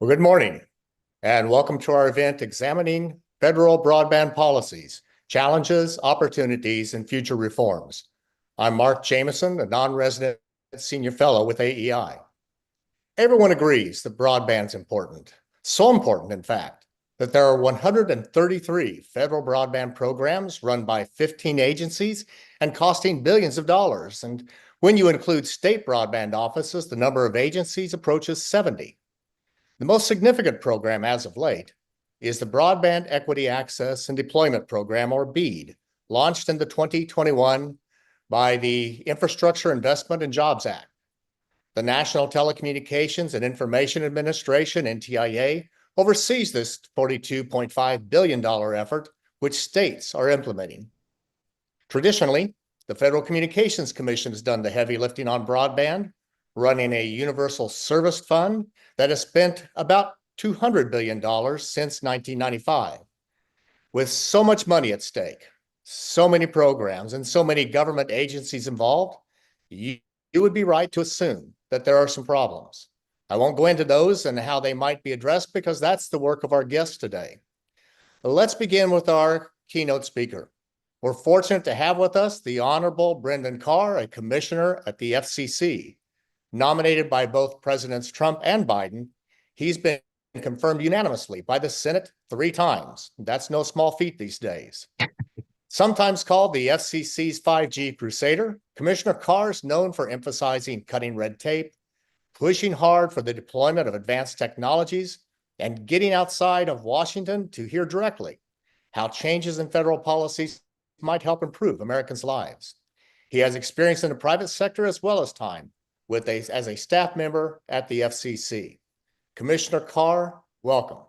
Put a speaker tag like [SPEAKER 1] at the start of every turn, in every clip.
[SPEAKER 1] Well, good morning, and welcome to our event examining federal broadband policies, challenges, opportunities, and future reforms. I'm Mark Jamison, a non-resident senior fellow with AEI. Everyone agrees that broadband's important, so important, in fact, that there are 133 federal broadband programs run by 15 agencies and costing billions of dollars. And when you include state broadband offices, the number of agencies approaches 70. The most significant program as of late is the Broadband Equity Access and Deployment Program, or BEAD, launched in the 2021 by the Infrastructure Investment and Jobs Act. The National Telecommunications and Information Administration, NTIA, oversees this $42.5 billion effort, which states are implementing. Traditionally, the Federal Communications Commission has done the heavy lifting on broadband, running a universal service fund that has spent about $200 billion since 1995. With so much money at stake, so many programs, and so many government agencies involved, you would be right to assume that there are some problems. I won't go into those and how they might be addressed because that's the work of our guests today. Let's begin with our keynote speaker. We're fortunate to have with us the Honorable Brendan Carr, a commissioner at the FCC. Nominated by both Presidents Trump and Biden, he's been confirmed unanimously by the Senate 3 times. That's no small feat these days. Sometimes called the FCC's 5G crusader, Commissioner Carr is known for emphasizing cutting red tape, pushing hard for the deployment of advanced technologies, and getting outside of Washington to hear directly how changes in federal policies might help improve Americans' lives. He has experience in the private sector as well as time as a staff member at the FCC. Commissioner Carr, welcome.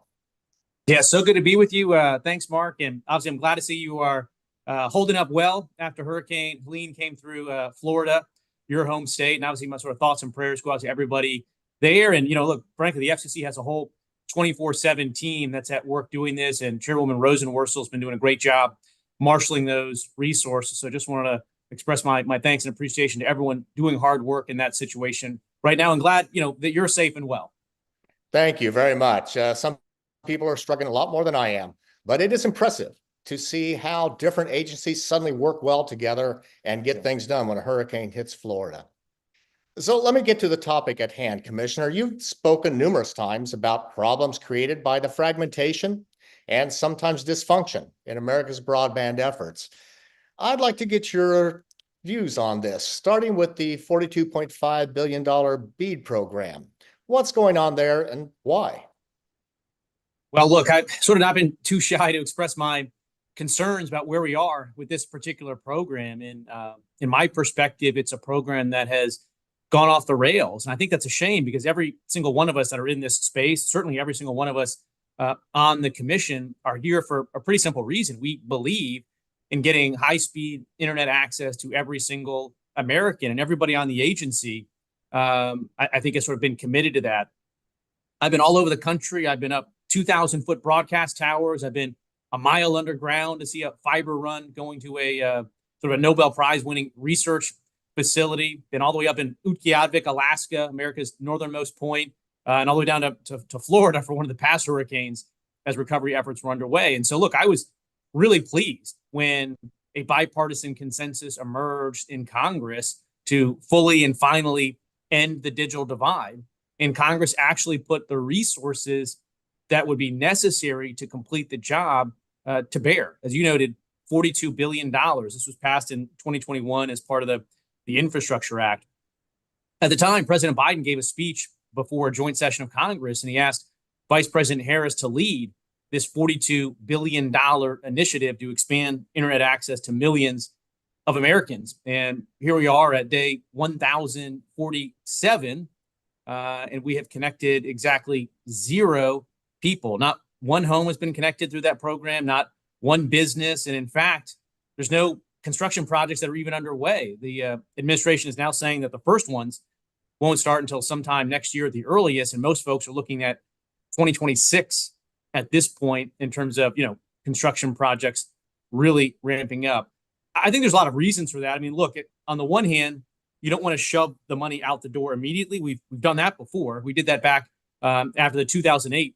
[SPEAKER 2] Yeah, so good to be with you. Thanks, Mark. And obviously, I'm glad to see you are holding up well after Hurricane Helene came through Florida, your home state. And obviously, my sort of thoughts and prayers go out to everybody there. And, look, frankly, the FCC has a whole 24/7 team that's at work doing this. And Chairwoman Rosenworcel has been doing a great job marshaling those resources. So just wanted to express my thanks and appreciation to everyone doing hard work in that situation right now. And glad, that you're safe and well.
[SPEAKER 1] Thank you very much. Some people are struggling a lot more than I am, but it is impressive to see how different agencies suddenly work well together and get things done when a hurricane hits Florida. So let me get to the topic at hand, Commissioner. You've spoken numerous times about problems created by the fragmentation and sometimes dysfunction in America's broadband efforts. I'd like to get your views on this, starting with the $42.5 billion BEAD program. What's going on there and why?
[SPEAKER 2] Well, look, I've sort of not been too shy to express my concerns about where we are with this particular program. And in my perspective, it's a program that has gone off the rails. And I think that's a shame because every single one of us that are in this space, certainly every single one of us on the commission, are here for a pretty simple reason. We believe in getting high-speed internet access to every single American, and everybody on the agency, I think, has sort of been committed to that. I've been all over the country. I've been up 2,000-foot broadcast towers. I've been a mile underground to see a fiber run going to a sort of a Nobel Prize-winning research facility. Been all the way up in Utqiagvik, Alaska, America's northernmost point, and all the way down to Florida for one of the past hurricanes as recovery efforts were underway. And so, look, I was really pleased when a bipartisan consensus emerged in Congress to fully and finally end the digital divide. And Congress actually put the resources that would be necessary to complete the job to bear. As you noted, $42 billion. This was passed in 2021 as part of the Infrastructure Act. At the time, President Biden gave a speech before a joint session of Congress, and he asked Vice President Harris to lead this $42 billion initiative to expand internet access to millions of Americans. And here we are at day 1,047, and we have connected exactly 0 people. Not one home has been connected through that program, not one business. And in fact, there's no construction projects that are even underway. The administration is now saying that the first ones won't start until sometime next year at the earliest. And most folks are looking at 2026 at this point in terms of, construction projects really ramping up. I think there's a lot of reasons for that. I mean, look, on the one hand, you don't want to shove the money out the door immediately. We've done that before. We did that back after the 2008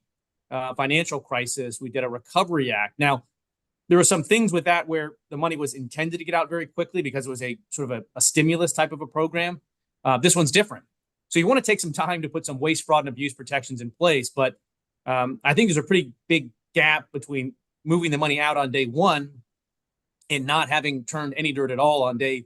[SPEAKER 2] financial crisis. We did a Recovery Act. Now, there were some things with that where the money was intended to get out very quickly because it was a sort of a stimulus type of a program. This one's different. So you want to take some time to put some waste, fraud, and abuse protections in place. But I think there's a pretty big gap between moving the money out on day one and not having turned any dirt at all on day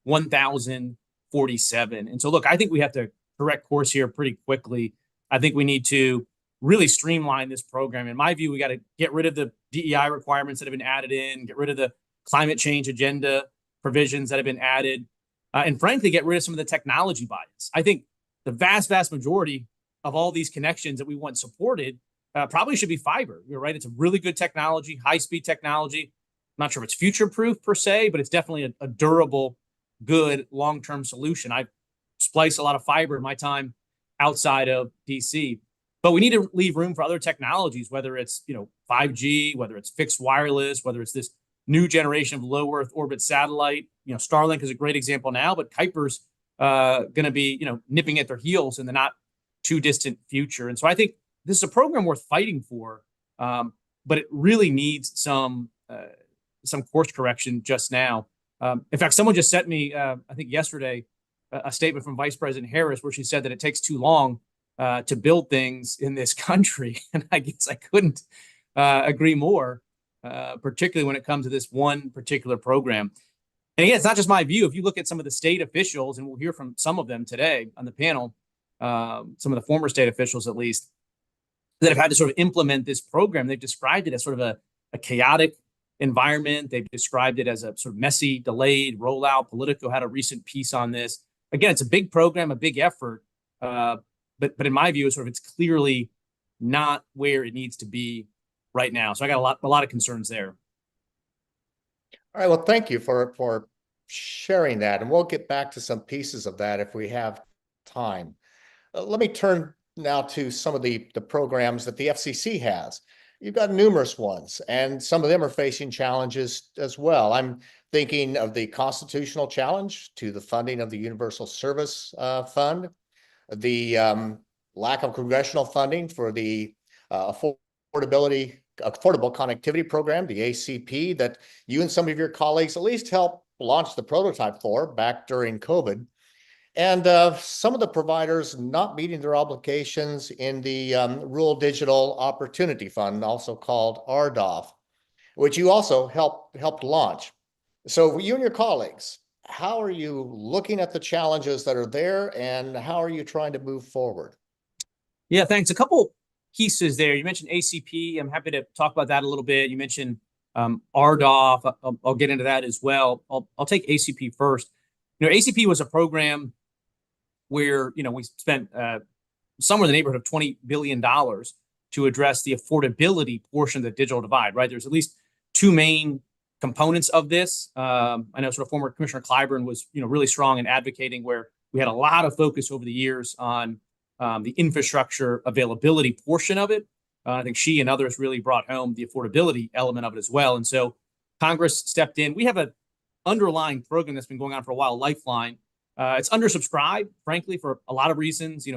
[SPEAKER 2] 1,047. And so, look, I think we have to correct course here pretty quickly. I think we need to really streamline this program. In my view, we got to get rid of the DEI requirements that have been added in, get rid of the climate change agenda provisions that have been added, and frankly, get rid of some of the technology bias. I think the vast majority of all these connections that we want supported probably should be fiber. You're right. It's a really good technology, high-speed technology. I'm not sure if it's future-proof per se, but it's definitely a durable, good, long-term solution. I've spliced a lot of fiber in my time outside of DC. But we need to leave room for other technologies, whether it's 5G, whether it's fixed wireless, whether it's this new generation of low Earth orbit satellite. Starlink is a great example now, but Kuiper's going to be nipping at their heels in the not too distant future. And so I think this is a program worth fighting for, but it really needs some course correction just now. In fact, someone just sent me, I think yesterday, a statement from Vice President Harris where she said that it takes too long to build things in this country. And I guess I couldn't agree more, particularly when it comes to this one particular program. And again, it's not just my view. If you look at some of the state officials, and we'll hear from some of them today on the panel, some of the former state officials at least, that have had to sort of implement this program, they've described it as sort of a chaotic environment. They've described it as a sort of messy, delayed rollout. Politico had a recent piece on this. Again, it's a big program, a big effort. But in my view, it's clearly not where it needs to be right now. So I got a lot of concerns there.
[SPEAKER 1] All right. Well, thank you for sharing that. And we'll get back to some pieces of that if we have time. Let me turn now to some of the programs that the FCC has. You've got numerous ones, and some of them are facing challenges as well. I'm thinking of the constitutional challenge to the funding of the Universal Service Fund, the lack of congressional funding for the Affordable Connectivity Program, the ACP, that you and some of your colleagues at least helped launch the prototype for back during COVID. And some of the providers not meeting their obligations in the Rural Digital Opportunity Fund, also called RDOF, which you also helped launch. So you and your colleagues, how are you looking at the challenges that are there, and how are you trying to move forward?
[SPEAKER 2] Yeah, thanks. A couple pieces there. You mentioned ACP. I'm happy to talk about that a little bit. You mentioned RDOF. I'll get into that as well. I'll take ACP first. ACP was a program where we spent somewhere in the neighborhood of $20 billion to address the affordability portion of the digital divide. Right, there's at least two main components of this. I know sort of former Commissioner Clyburn was really strong in advocating, where we had a lot of focus over the years on the infrastructure availability portion of it. I think she and others really brought home the affordability element of it as well. And so Congress stepped in. We have an underlying program that's been going on for a while, Lifeline. It's undersubscribed, frankly, for a lot of reasons.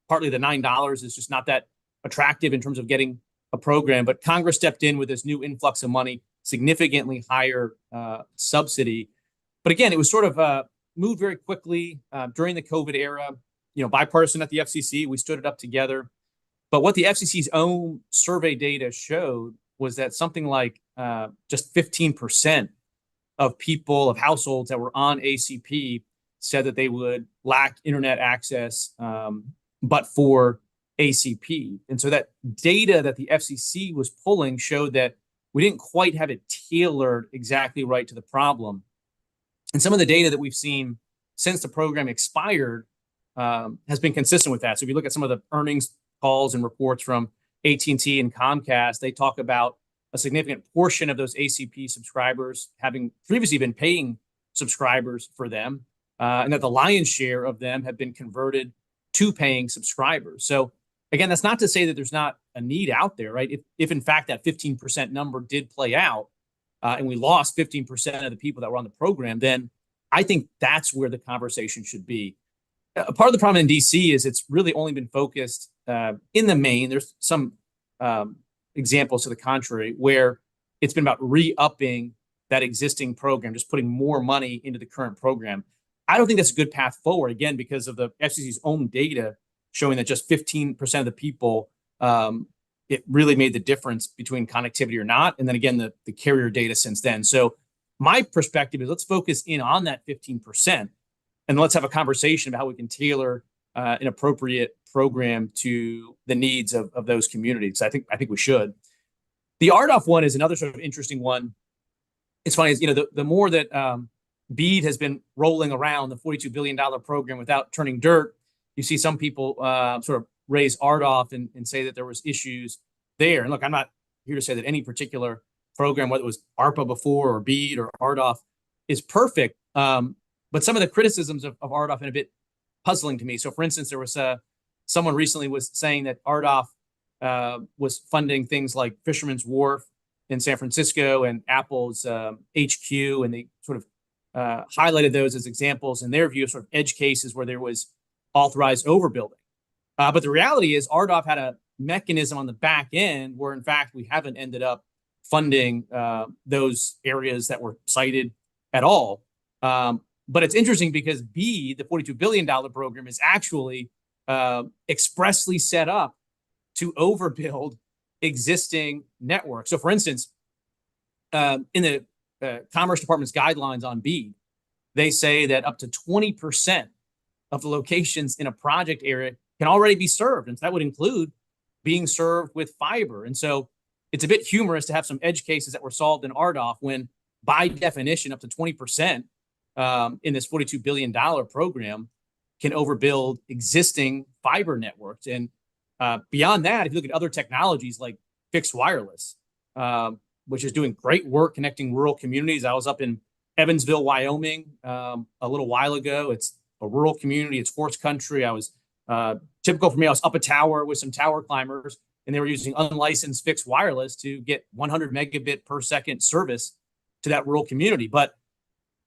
[SPEAKER 2] Partly the $9 is just not that attractive in terms of getting a program. But Congress stepped in with this new influx of money, significantly higher subsidy. But again, it was sort of moved very quickly during the COVID era. Bipartisan at the FCC, we stood it up together. But what the FCC's own survey data showed was that something like just 15% of households that were on ACP said that they would lack internet access, but for ACP. And so that data that the FCC was pulling showed that we didn't quite have it tailored exactly right to the problem. And some of the data that we've seen since the program expired has been consistent with that. So if you look at some of the earnings calls and reports from AT&T and Comcast, they talk about a significant portion of those ACP subscribers having previously been paying subscribers for them, and that the lion's share of them have been converted to paying subscribers. So again, that's not to say that there's not a need out there, right? If in fact that 15% number did play out, and we lost 15% of the people that were on the program, then I think that's where the conversation should be. Part of the problem in DC is it's really only been focused in the main, there's some examples to the contrary where it's been about re-upping that existing program, just putting more money into the current program. I don't think that's a good path forward, again, because of the FCC's own data showing that just 15% of the people, it really made the difference between connectivity or not. And then again, the carrier data since then. So my perspective is let's focus in on that 15% and let's have a conversation about how we can tailor an appropriate program to the needs of those communities. I think we should. The RDOF one is another sort of interesting one. It's funny, the more that BEAD has been rolling around the $42 billion program without turning dirt, you see some people sort of raise RDOF and say that there was issues there. And look, I'm not here to say that any particular program, whether it was ARPA before or BEAD or RDOF, is perfect. But some of the criticisms of RDOF have been a bit puzzling to me. So for instance, there was someone recently was saying that RDOF was funding things like Fisherman's Wharf in San Francisco and Apple's HQ, and they sort of highlighted those as examples in their view of sort of edge cases where there was authorized overbuilding. But the reality is RDOF had a mechanism on the back end where, in fact, we haven't ended up funding those areas that were cited at all. But it's interesting because BEAD, the $42 billion program, is actually expressly set up to overbuild existing networks. So for instance, in the Commerce Department's guidelines on BEAD, they say that up to 20% of the locations in a project area can already be served. And so that would include being served with fiber. And so it's a bit humorous to have some edge cases that were solved in RDOF when, by definition, up to 20% in this $42 billion program can overbuild existing fiber networks. And beyond that, if you look at other technologies like fixed wireless, which is doing great work connecting rural communities. I was up in Evansville, Wyoming, a little while ago. It's a rural community. It's horse country. I was typical for me. I was up a tower with some tower climbers, and they were using unlicensed fixed wireless to get 100 megabit per second service to that rural community. But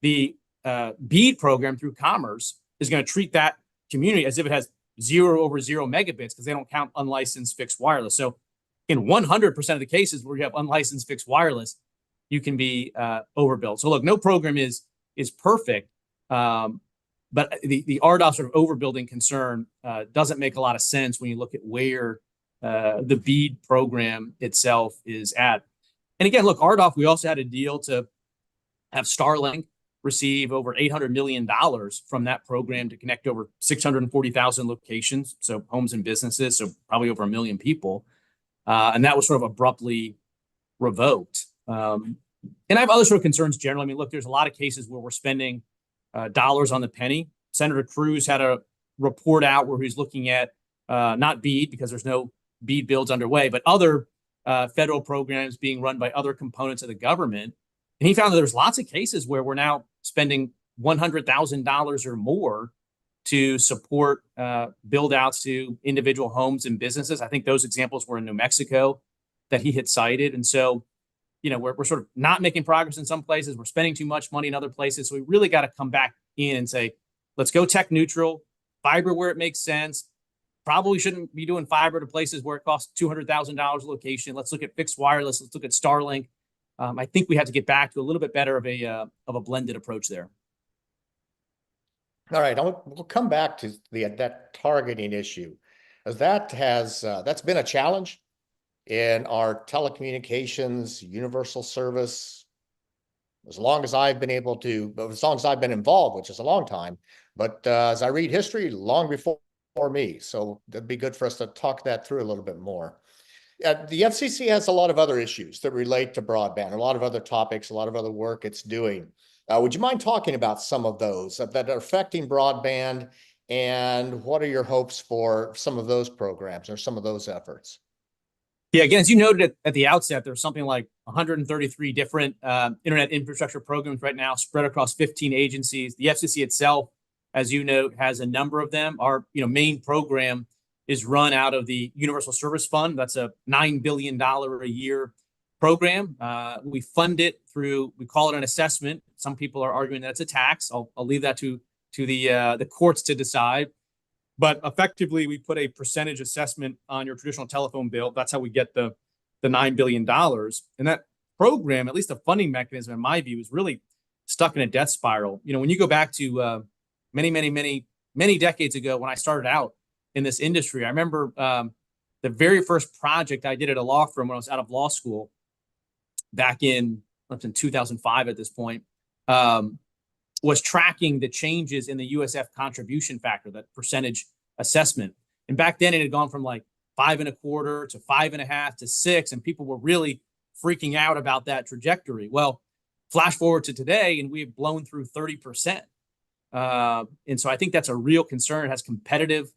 [SPEAKER 2] the BEAD program through Commerce is going to treat that community as if it has 0 over 0 megabits because they don't count unlicensed fixed wireless. So in 100% of the cases where you have unlicensed fixed wireless, you can be overbuilt. So look, no program is perfect, but the RDOF sort of overbuilding concern doesn't make a lot of sense when you look at where the BEAD program itself is at. And again, look, RDOF, we also had a deal to have Starlink receive over $800 million from that program to connect over 640,000 locations, so homes and businesses, so probably over 1 million people. And that was sort of abruptly revoked. And I have other sort of concerns generally. I mean, look, there's a lot of cases where we're spending dollars on the penny. Senator Cruz had a report out where he's looking at not BEAD, because there's no BEAD builds underway, but other federal programs being run by other components of the government. And he found that there's lots of cases where we're now spending $100,000 or more to support build outs to individual homes and businesses. I think those examples were in New Mexico that he had cited. And so, we're sort of not making progress in some places. We're spending too much money in other places. So we really got to come back in and say, let's go tech neutral, fiber where it makes sense. Probably shouldn't be doing fiber to places where it costs $200,000 a location. Let's look at fixed wireless. Let's look at Starlink. I think we have to get back to a little bit better of a blended approach there.
[SPEAKER 1] All right, we'll come back to that targeting issue, as that's been a challenge in our telecommunications universal service as long as I've been involved, which is a long time. But as I read history, long before me, so that'd be good for us to talk that through a little bit more. The FCC has a lot of other issues that relate to broadband, a lot of other topics, a lot of other work it's doing. Would you mind talking about some of those that are affecting broadband, and what are your hopes for some of those programs or some of those efforts?
[SPEAKER 2] Yeah, again, as you noted at the outset, there's something like 133 different internet infrastructure programs right now spread across 15 agencies. The FCC itself, as you note, has a number of them. Our main program is run out of the Universal Service Fund. That's a $9 billion a year program. We fund it through, we call it an assessment. Some people are arguing that it's a tax. I'll leave that to the courts to decide. But effectively, we put a percentage assessment on your traditional telephone bill. That's how we get the $9 billion. And that program, at least the funding mechanism, in my view, is really stuck in a death spiral. When you go back to many decades ago when I started out in this industry, I remember the very first project I did at a law firm when I was out of law school back in 2005 at this point, was tracking the changes in the USF contribution factor, that percentage assessment. And back then it had gone from like 5.25 to 5.5 to 6, and people were really freaking out about that trajectory. Well, flash forward to today, and we've blown through 30%. And so I think that's a real concern. It has competitive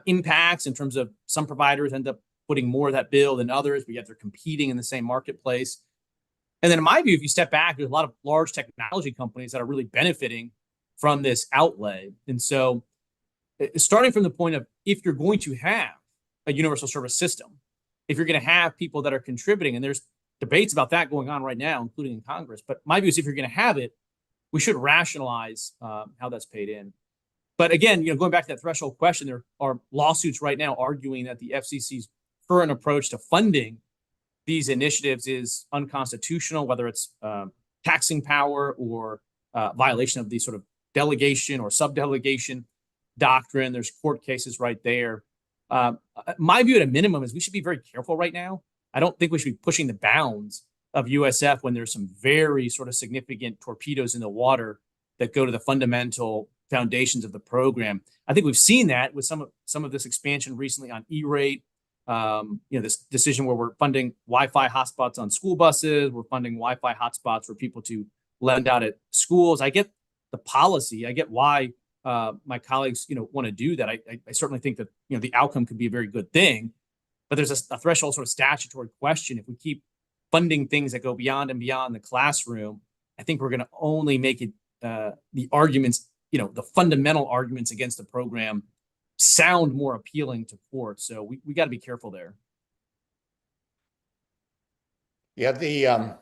[SPEAKER 2] impacts in terms of some providers end up putting more of that bill than others, but yet they're competing in the same marketplace. And then in my view, if you step back, there's a lot of large technology companies that are really benefiting from this outlay. And so starting from the point of, if you're going to have a universal service system, if you're going to have people that are contributing, and there's debates about that going on right now, including in Congress, but my view is if you're going to have it, we should rationalize how that's paid in. But again, going back to that threshold question, there are lawsuits right now arguing that the FCC's current approach to funding these initiatives is unconstitutional, whether it's taxing power or violation of the sort of delegation or subdelegation doctrine. There's court cases right there. My view at a minimum is we should be very careful right now. I don't think we should be pushing the bounds of USF when there's some very sort of significant torpedoes in the water that go to the fundamental foundations of the program. I think we've seen that with some of this expansion recently on E-rate. This decision where we're funding Wi-Fi hotspots on school buses, we're funding Wi-Fi hotspots for people to lend out at schools. I get the policy. I get why my colleagues, want to do that. I certainly think that, the outcome could be a very good thing, but there's a threshold sort of statutory question. If we keep funding things that go beyond and beyond the classroom, I think we're going to only make it the arguments, the fundamental arguments against the program sound more appealing to courts. So we got to be careful there.
[SPEAKER 1] Yeah,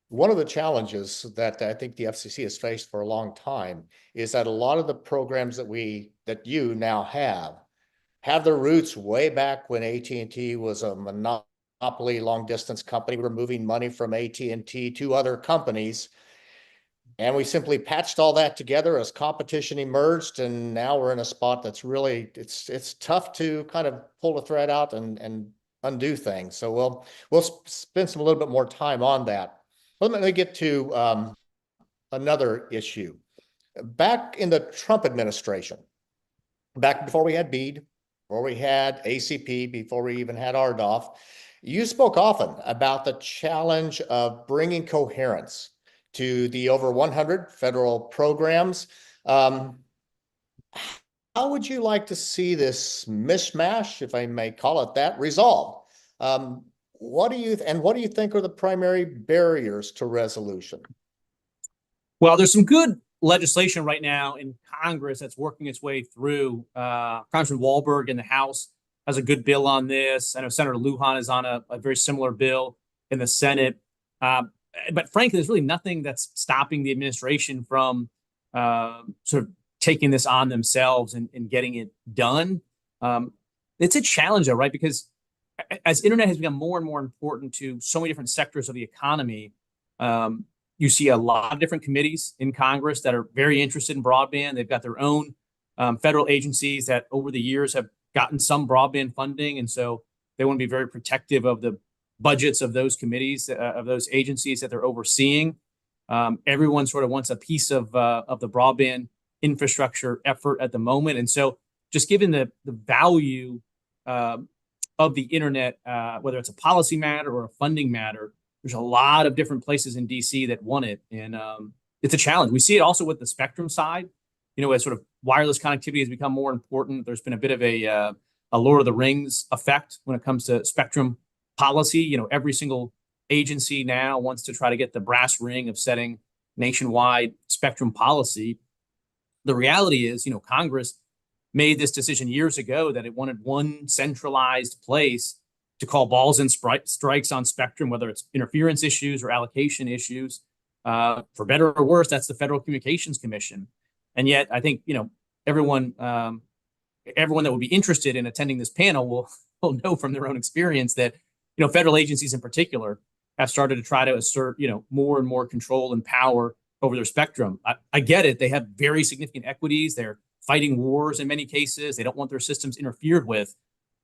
[SPEAKER 1] one of the challenges that I think the FCC has faced for a long time is that a lot of the programs that you now have their roots way back when AT&T was a monopoly long distance company. We were moving money from AT&T to other companies. And we simply patched all that together as competition emerged, and now we're in a spot that's really, it's tough to kind of pull the thread out and undo things. So we'll spend a little bit more time on that. Let me get to another issue. Back in the Trump administration, back before we had BEAD, before we had ACP, before we even had RDOF, you spoke often about the challenge of bringing coherence to the over 100 federal programs. How would you like to see this mishmash, if I may call it that, resolved? What do you think are the primary barriers to resolution?
[SPEAKER 2] Well, there's some good legislation right now in Congress that's working its way through. Congressman Wahlberg in the House has a good bill on this. I know Senator Lujan is on a very similar bill in the Senate. But frankly, there's really nothing that's stopping the administration from sort of taking this on themselves and getting it done. It's a challenge, though, right? Because as internet has become more and more important to so many different sectors of the economy, you see a lot of different committees in Congress that are very interested in broadband. They've got their own federal agencies that over the years have gotten some broadband funding. And so they want to be very protective of the budgets of those committees, of those agencies that they're overseeing. Everyone sort of wants a piece of the broadband infrastructure effort at the moment. And so just given the value of the internet, whether it's a policy matter or a funding matter, there's a lot of different places in DC that want it. And it's a challenge. We see it also with the spectrum side, as sort of wireless connectivity has become more important. There's been a bit of a Lord of the Rings effect when it comes to spectrum policy. Every single agency now wants to try to get the brass ring of setting nationwide spectrum policy. The reality is, Congress made this decision years ago that it wanted one centralized place to call balls and strikes on spectrum, whether it's interference issues or allocation issues. For better or worse, that's the Federal Communications Commission. And yet, I think, everyone everyone that would be interested in attending this panel will know from their own experience that, federal agencies in particular have started to try to assert, more and more control and power over their spectrum. I get it. They have very significant equities. They're fighting wars in many cases. They don't want their systems interfered with.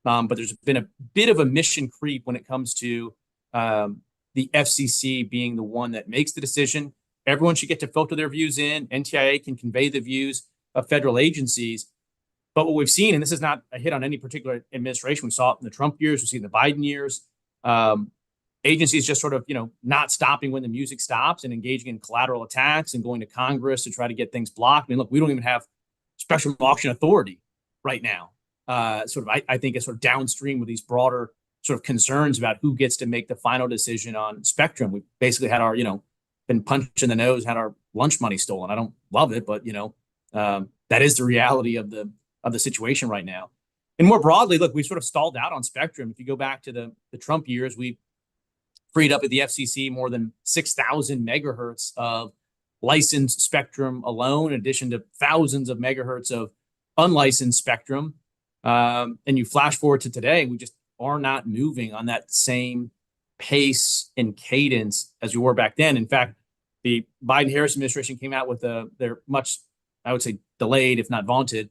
[SPEAKER 2] But there's been a bit of a mission creep when it comes to the FCC being the one that makes the decision. Everyone should get to filter their views in. NTIA can convey the views of federal agencies. But what we've seen, and this is not a hit on any particular administration, we saw it in the Trump years, we see it in the Biden years, agencies just sort of, not stopping when the music stops and engaging in collateral attacks and going to Congress to try to get things blocked. I mean, look, we don't even have special auction authority right now. I think it's sort of downstream with these broader sort of concerns about who gets to make the final decision on spectrum. We basically had our, been punched in the nose, had our lunch money stolen. I don't love it, but that is the reality of the situation right now. And more broadly, look, we sort of stalled out on spectrum. If you go back to the Trump years, we freed up at the FCC more than 6,000 megahertz of licensed spectrum alone, in addition to thousands of megahertz of unlicensed spectrum. And you flash forward to today, we just are not moving on that same pace and cadence as we were back then. In fact, the Biden-Harris administration came out with their much, I would say, delayed, if not vaunted,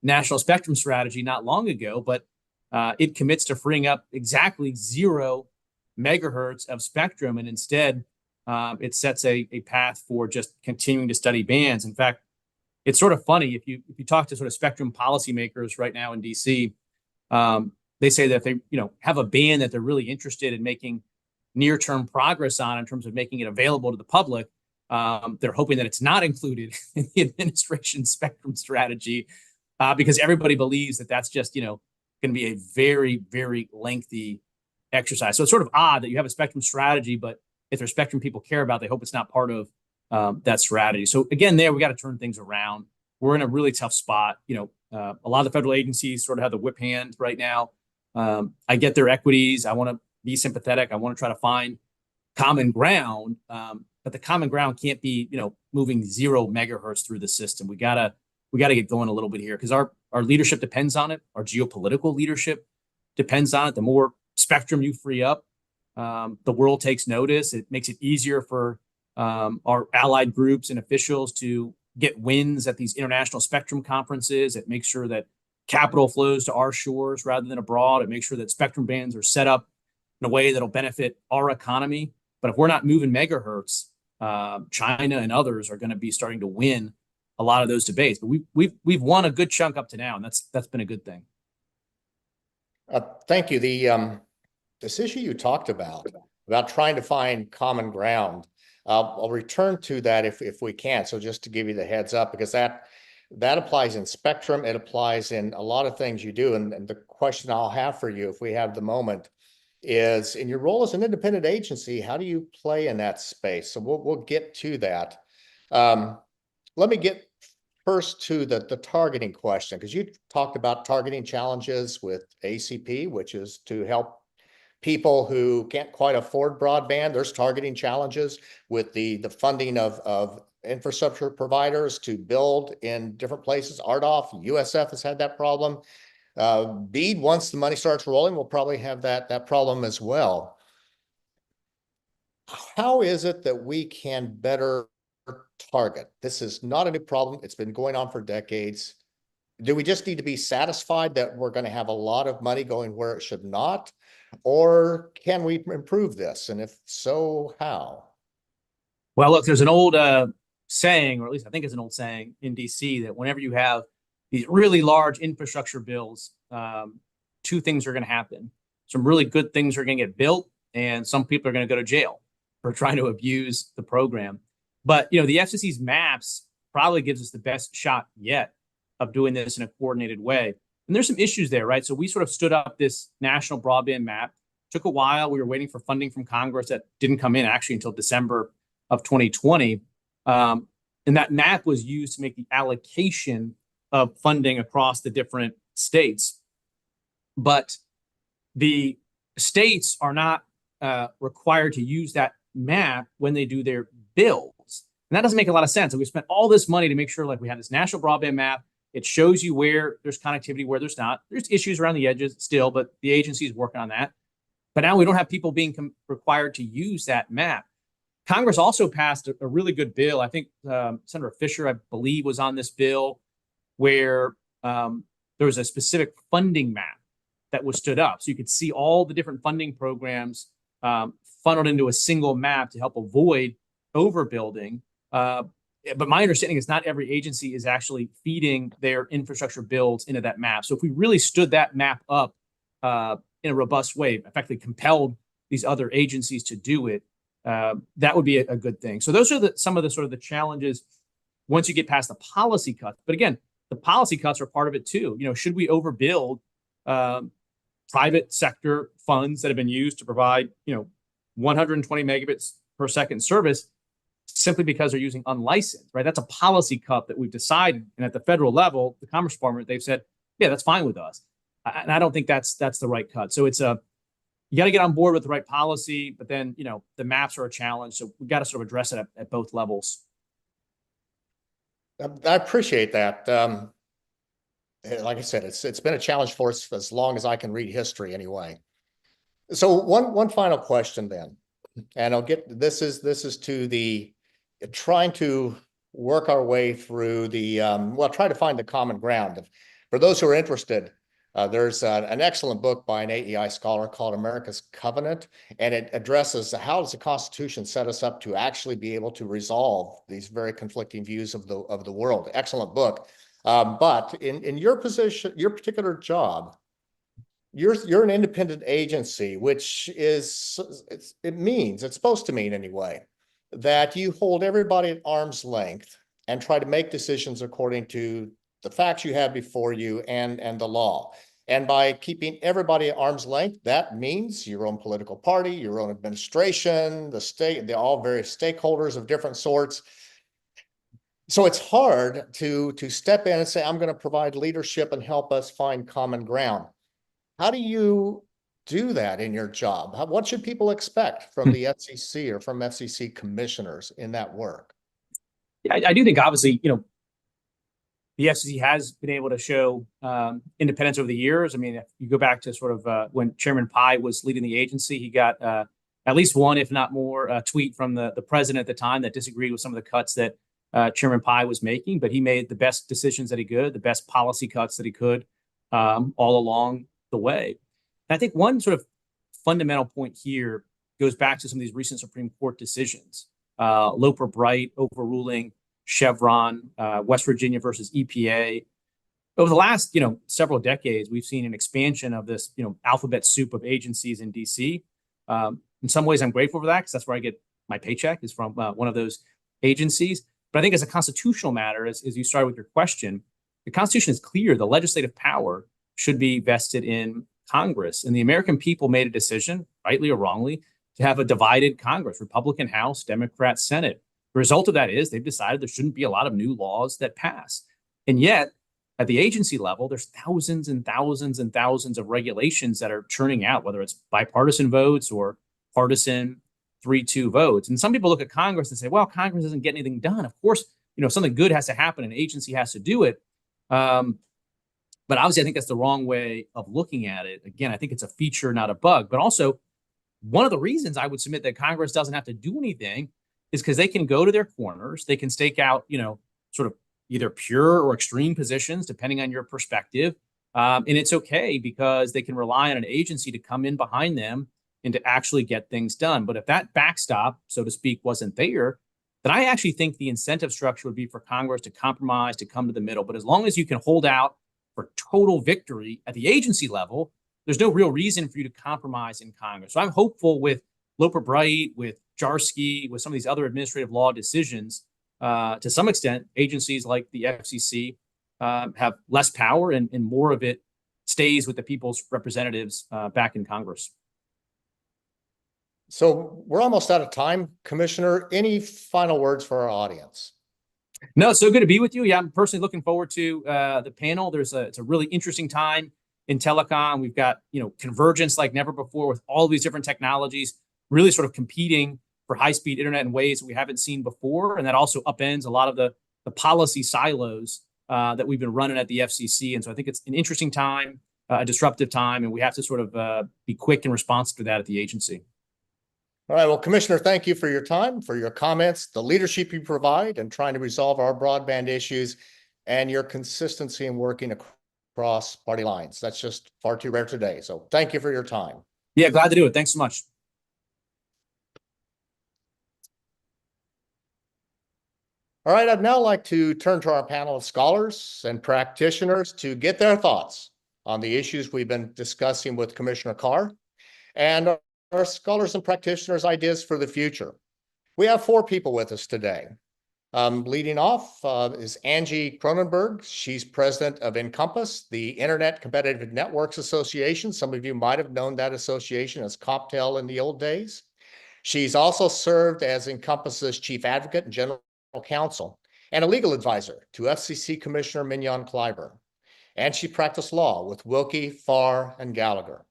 [SPEAKER 2] national spectrum strategy not long ago, but it commits to freeing up exactly 0 megahertz of spectrum. And instead, it sets a path for just continuing to study bands. In fact, it's sort of funny if you talk to sort of spectrum policymakers right now in DC, they say that if they have a band that they're really interested in making near-term progress on in terms of making it available to the public, they're hoping that it's not included in the administration's spectrum strategy because everybody believes that that's just going to be a very, very lengthy exercise. So it's sort of odd that you have a spectrum strategy, but if there's spectrum people care about, they hope it's not part of that strategy. So again, we got to turn things around. We're in a really tough spot. A lot of the federal agencies sort of have the whip hand right now. I get their equities. I want to be sympathetic. I want to try to find common ground. But the common ground can't be, moving 0 megahertz through the system. We gotta get going a little bit here because our leadership depends on it. Our geopolitical leadership depends on it. The more spectrum you free up, the world takes notice. It makes it easier for our allied groups and officials to get wins at these international spectrum conferences. It makes sure that capital flows to our shores rather than abroad. It makes sure that spectrum bands are set up in a way that'll benefit our economy. But if we're not moving megahertz, China and others are going to be starting to win a lot of those debates. But we've won a good chunk up to now, and that's been a good thing.
[SPEAKER 1] Thank you. This issue you talked about trying to find common ground, I'll return to that if we can. So just to give you the heads up, because that applies in spectrum, it applies in a lot of things you do. And the question I'll have for you, if we have the moment, is in your role as an independent agency, how do you play in that space? So we'll get to that. Let me get first to the targeting question, because you talked about targeting challenges with ACP, which is to help people who can't quite afford broadband. There's targeting challenges with the funding of infrastructure providers to build in different places. RDOF, USF has had that problem. BEAD, once the money starts rolling, will probably have that problem as well. How is it that we can better target? This is not a new problem. It's been going on for decades. Do we just need to be satisfied that we're going to have a lot of money going where it should not? Or can we improve this? And if so, how?
[SPEAKER 2] Well, look, there's an old saying, or at least I think it's an old saying in DC, that whenever you have these really large infrastructure bills, 2 things are going to happen. Some really good things are going to get built, and some people are going to go to jail for trying to abuse the program. But, the FCC's maps probably gives us the best shot yet of doing this in a coordinated way. And there's some issues there, right? So we sort of stood up this national broadband map. Took a while. We were waiting for funding from Congress that didn't come in actually until December of 2020. And that map was used to make the allocation of funding across the different states. But the states are not required to use that map when they do their bills. And that doesn't make a lot of sense. And we spent all this money to make sure we had this national broadband map. It shows you where there's connectivity, where there's not. There's issues around the edges still, but the agency is working on that. But now we don't have people being required to use that map. Congress also passed a really good bill. I think Senator Fisher, I believe, was on this bill where there was a specific funding map that was stood up. So you could see all the different funding programs funneled into a single map to help avoid overbuilding. But my understanding is not every agency is actually feeding their infrastructure builds into that map. So if we really stood that map up in a robust way, effectively compelled these other agencies to do it, that would be a good thing. So those are some of the sort of the challenges once you get past the policy cuts. But again, the policy cuts are part of it too. Should we overbuild private sector funds that have been used to provide 120 megabits per second service simply because they're using unlicensed, right? That's a policy cut that we've decided. And at the federal level, the Commerce Department, they've said, yeah, that's fine with us. And I don't think that's the right cut. So you got to get on board with the right policy, but then, the maps are a challenge. So we've got to sort of address it at both levels.
[SPEAKER 1] I appreciate that. Like I said, it's been a challenge for us for as long as I can read history anyway. So one final question then, and this is to the trying to work our way through the try to find the common ground. For those who are interested, there's an excellent book by an AEI scholar called America's Covenant, and it addresses how does the Constitution set us up to actually be able to resolve these very conflicting views of the world. Excellent book. But in your position, your particular job, you're an independent agency, which it's supposed to mean anyway, that you hold everybody at arm's length and try to make decisions according to the facts you have before you and the law. And by keeping everybody at arm's length, that means your own political party, your own administration, the state, all various stakeholders of different sorts. So it's hard to step in and say, I'm going to provide leadership and help us find common ground. How do you do that in your job? What should people expect from the FCC or from FCC commissioners in that work?
[SPEAKER 2] Yeah, I do think obviously, the FCC has been able to show independence over the years. I mean, if you go back to sort of when Chairman Pai was leading the agency, he got at least one, if not more, tweet from the president at the time that disagreed with some of the cuts that Chairman Pai was making, but he made the best decisions that he could, the best policy cuts that he could all along the way. And I think one sort of fundamental point here goes back to some of these recent Supreme Court decisions. Loper Bright overruling Chevron, West Virginia versus EPA. Over the last, several decades, we've seen an expansion of this, alphabet soup of agencies in DC. In some ways, I'm grateful for that because that's where I get my paycheck is from one of those agencies. But I think as a constitutional matter, as you started with your question, the Constitution is clear. The legislative power should be vested in Congress. And the American people made a decision, rightly or wrongly, to have a divided Congress, Republican House, Democrat Senate. The result of that is they've decided there shouldn't be a lot of new laws that pass. And yet, at the agency level, there's thousands and thousands and thousands of regulations that are churning out, whether it's bipartisan votes or partisan 3-2 votes. And some people look at Congress and say, well, Congress doesn't get anything done. Of course, something good has to happen. An agency has to do it. But obviously, I think that's the wrong way of looking at it. Again, I think it's a feature, not a bug. But also, one of the reasons I would submit that Congress doesn't have to do anything is because they can go to their corners. They can stake out, sort of either pure or extreme positions, depending on your perspective. And it's okay because they can rely on an agency to come in behind them and to actually get things done. But if that backstop, so to speak, wasn't there, then I actually think the incentive structure would be for Congress to compromise, to come to the middle. But as long as you can hold out for total victory at the agency level, there's no real reason for you to compromise in Congress. So I'm hopeful with Loper Bright, with Jarsky, with some of these other administrative law decisions, to some extent, agencies like the FCC have less power and more of it stays with the people's representatives back in Congress.
[SPEAKER 1] So we're almost out of time, Commissioner. Any final words for our audience?
[SPEAKER 2] No, so good to be with you. Yeah, I'm personally looking forward to the panel. It's a really interesting time in telecom. We've got, convergence like never before with all these different technologies really sort of competing for high-speed internet in ways that we haven't seen before. And that also upends a lot of the policy silos that we've been running at the FCC. And so I think it's an interesting time, a disruptive time, and we have to sort of be quick and responsive to that at the agency.
[SPEAKER 1] All right. Well, Commissioner, thank you for your time, for your comments, the leadership you provide in trying to resolve our broadband issues, and your consistency in working across party lines. That's just far too rare today. So thank you for your time.
[SPEAKER 2] Yeah, glad to do it. Thanks so much.
[SPEAKER 1] All right. I'd now like to turn to our panel of scholars and practitioners to get their thoughts on the issues we've been discussing with Commissioner Carr, and our scholars and practitioners' ideas for the future. We have 4 people with us today. Leading off is Angie Cronenberg. She's president of Encompass, the Internet Competitive Networks Association. Some of you might have known that association as COPTEL in the old days. She's also served as Encompass's chief advocate and general counsel and a legal advisor to FCC Commissioner Mignon Clyburn. And she practiced law with Wilkie, Farr, and Gallagher.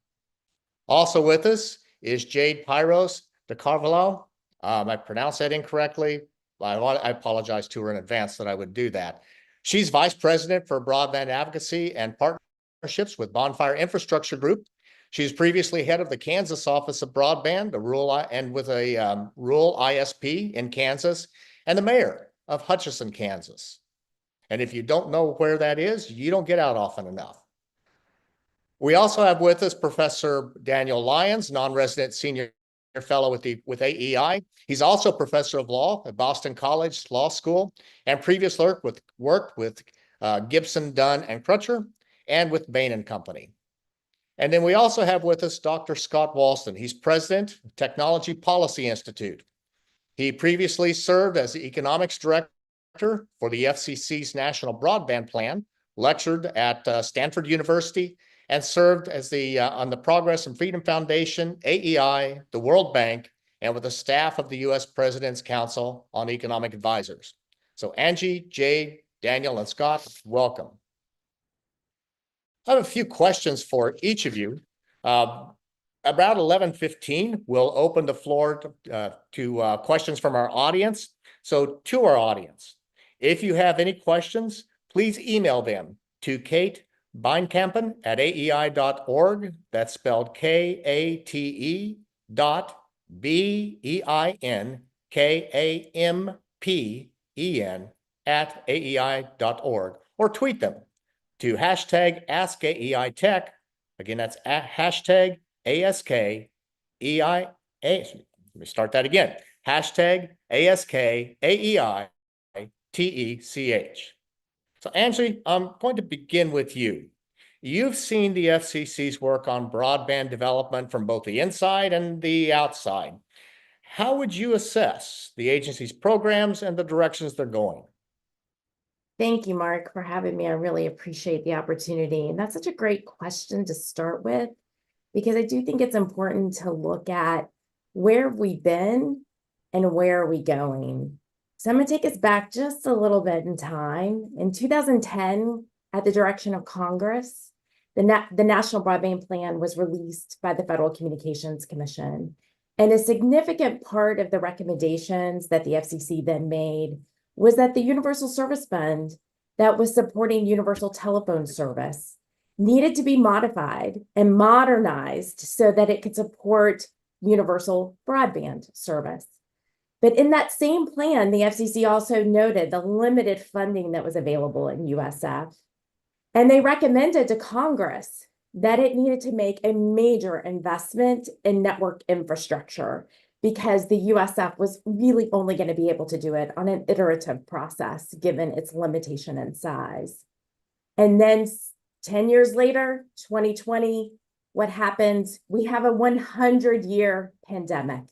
[SPEAKER 1] Also with us is Jade Pyros de Carvalho. I pronounced that incorrectly. I apologize to her in advance that I would do that. She's vice president for broadband advocacy and partnerships with Bonfire Infrastructure Group. She's previously head of the Kansas Office of Broadband, with a rural ISP in Kansas, and the mayor of Hutchinson, Kansas. And if you don't know where that is, you don't get out often enough. We also have with us Professor Daniel Lyons, non-resident senior fellow with AEI. He's also professor of law at Boston College Law School and previously worked with Gibson, Dunn, and Crutcher and with Bain & Company. And then we also have with us Dr. Scott Walston. He's president of Technology Policy Institute. He previously served as the economics director for the FCC's National Broadband Plan, lectured at Stanford University, and served as on the Progress and Freedom Foundation, AEI, the World Bank, and with the staff of the U.S. President's Council on Economic Advisors. So Angie, Jade, Daniel, and Scott, welcome. I have a few questions for each of you. About 11:15, we'll open the floor to questions from our audience. So to our audience, if you have any questions, please email them to Kate Beinkampen at aei.org. That's spelled KATE.BEINKAMPEN at aei.org, or tweet them to hashtag AskAEITech. Again, that's hashtag ASKEIA. Let me start that again. Hashtag ASKAEITECH. So Angie, I'm going to begin with you. You've seen the FCC's work on broadband development from both the inside and the outside. How would you assess the agency's programs and the directions they're going?
[SPEAKER 3] Thank you, Mark, for having me. I really appreciate the opportunity. And that's such a great question to start with, because I do think it's important to look at where have we been and where are we going. So I'm going to take us back just a little bit in time. In 2010, at the direction of Congress, the National Broadband Plan was released by the Federal Communications Commission. And a significant part of the recommendations that the FCC then made was that the Universal Service Fund that was supporting universal telephone service needed to be modified and modernized so that it could support universal broadband service. But in that same plan, the FCC also noted the limited funding that was available in USF. And they recommended to Congress that it needed to make a major investment in network infrastructure, because the USF was really only going to be able to do it on an iterative process, given its limitation in size. And then 10 years later, 2020, what happens? We have a 100-year pandemic.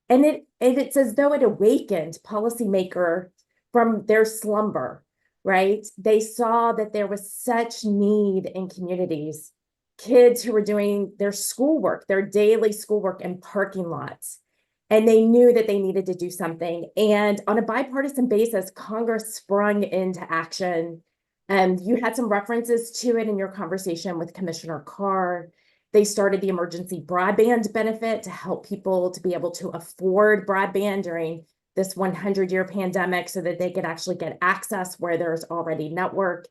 [SPEAKER 3] And it's as though it awakened policymakers from their slumber, right? They saw that there was such need in communities, kids who were doing their schoolwork, their daily schoolwork in parking lots. And they knew that they needed to do something. And on a bipartisan basis, Congress sprung into action. And you had some references to it in your conversation with Commissioner Carr. They started the emergency broadband benefit to help people to be able to afford broadband during this 100-year pandemic so that they could actually get access where there's already network.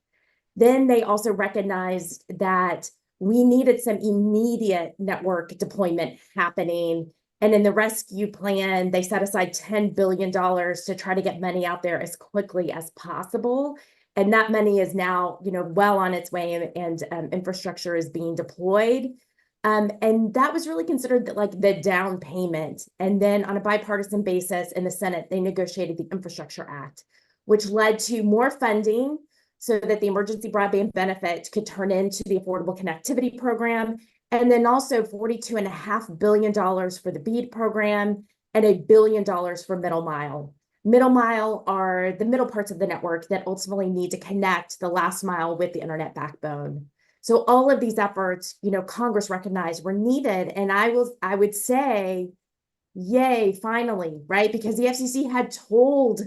[SPEAKER 3] Then they also recognized that we needed some immediate network deployment happening. And in the rescue plan, they set aside $10 billion to try to get money out there as quickly as possible. And that money is now, well on its way, and infrastructure is being deployed. And that was really considered like the down payment. And then on a bipartisan basis in the Senate, they negotiated the Infrastructure Act, which led to more funding so that the emergency broadband benefit could turn into the Affordable Connectivity Program. And then also $42.5 billion for the BEAD program and $1 billion for middle mile. Middle mile are the middle parts of the network that ultimately need to connect the last mile with the internet backbone. So all of these efforts, Congress recognized were needed. And I would say, yay, finally, right? Because the FCC had told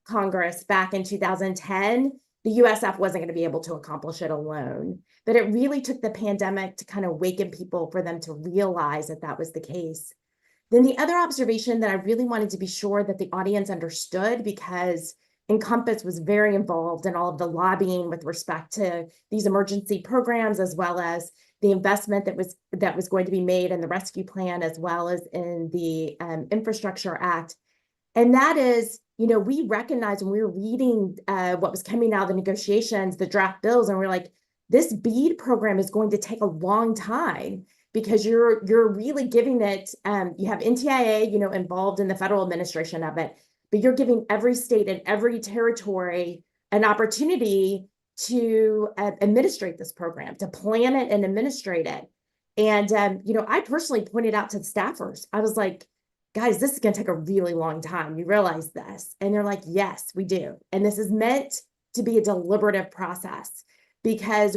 [SPEAKER 3] Congress back in 2010, the USF wasn't going to be able to accomplish it alone. But it really took the pandemic to kind of waken people for them to realize that that was the case. Then the other observation that I really wanted to be sure that the audience understood, because Encompass was very involved in all of the lobbying with respect to these emergency programs, as well as the investment that was going to be made in the rescue plan, as well as in the Infrastructure Act. And that is, we recognized when we were reading what was coming out of the negotiations, the draft bills, and we're like, this BEAD program is going to take a long time, because you're really giving it, you have NTIA, involved in the federal administration of it, but you're giving every state and every territory an opportunity to administrate this program, to plan it and administrate it. And, I personally pointed out to the staffers, I was like, guys, this is going to take a really long time. You realize this? And they're like, yes, we do. And this is meant to be a deliberative process, because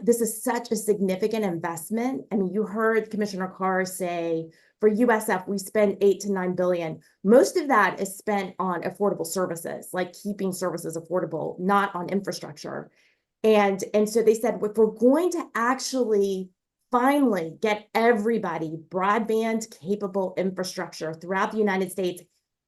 [SPEAKER 3] this is such a significant investment. I mean, you heard Commissioner Carr say, for USF, we spend $8 to $9 billion. Most of that is spent on affordable services, like keeping services affordable, not on infrastructure. And so they said, if we're going to actually finally get everybody broadband capable infrastructure throughout the United States,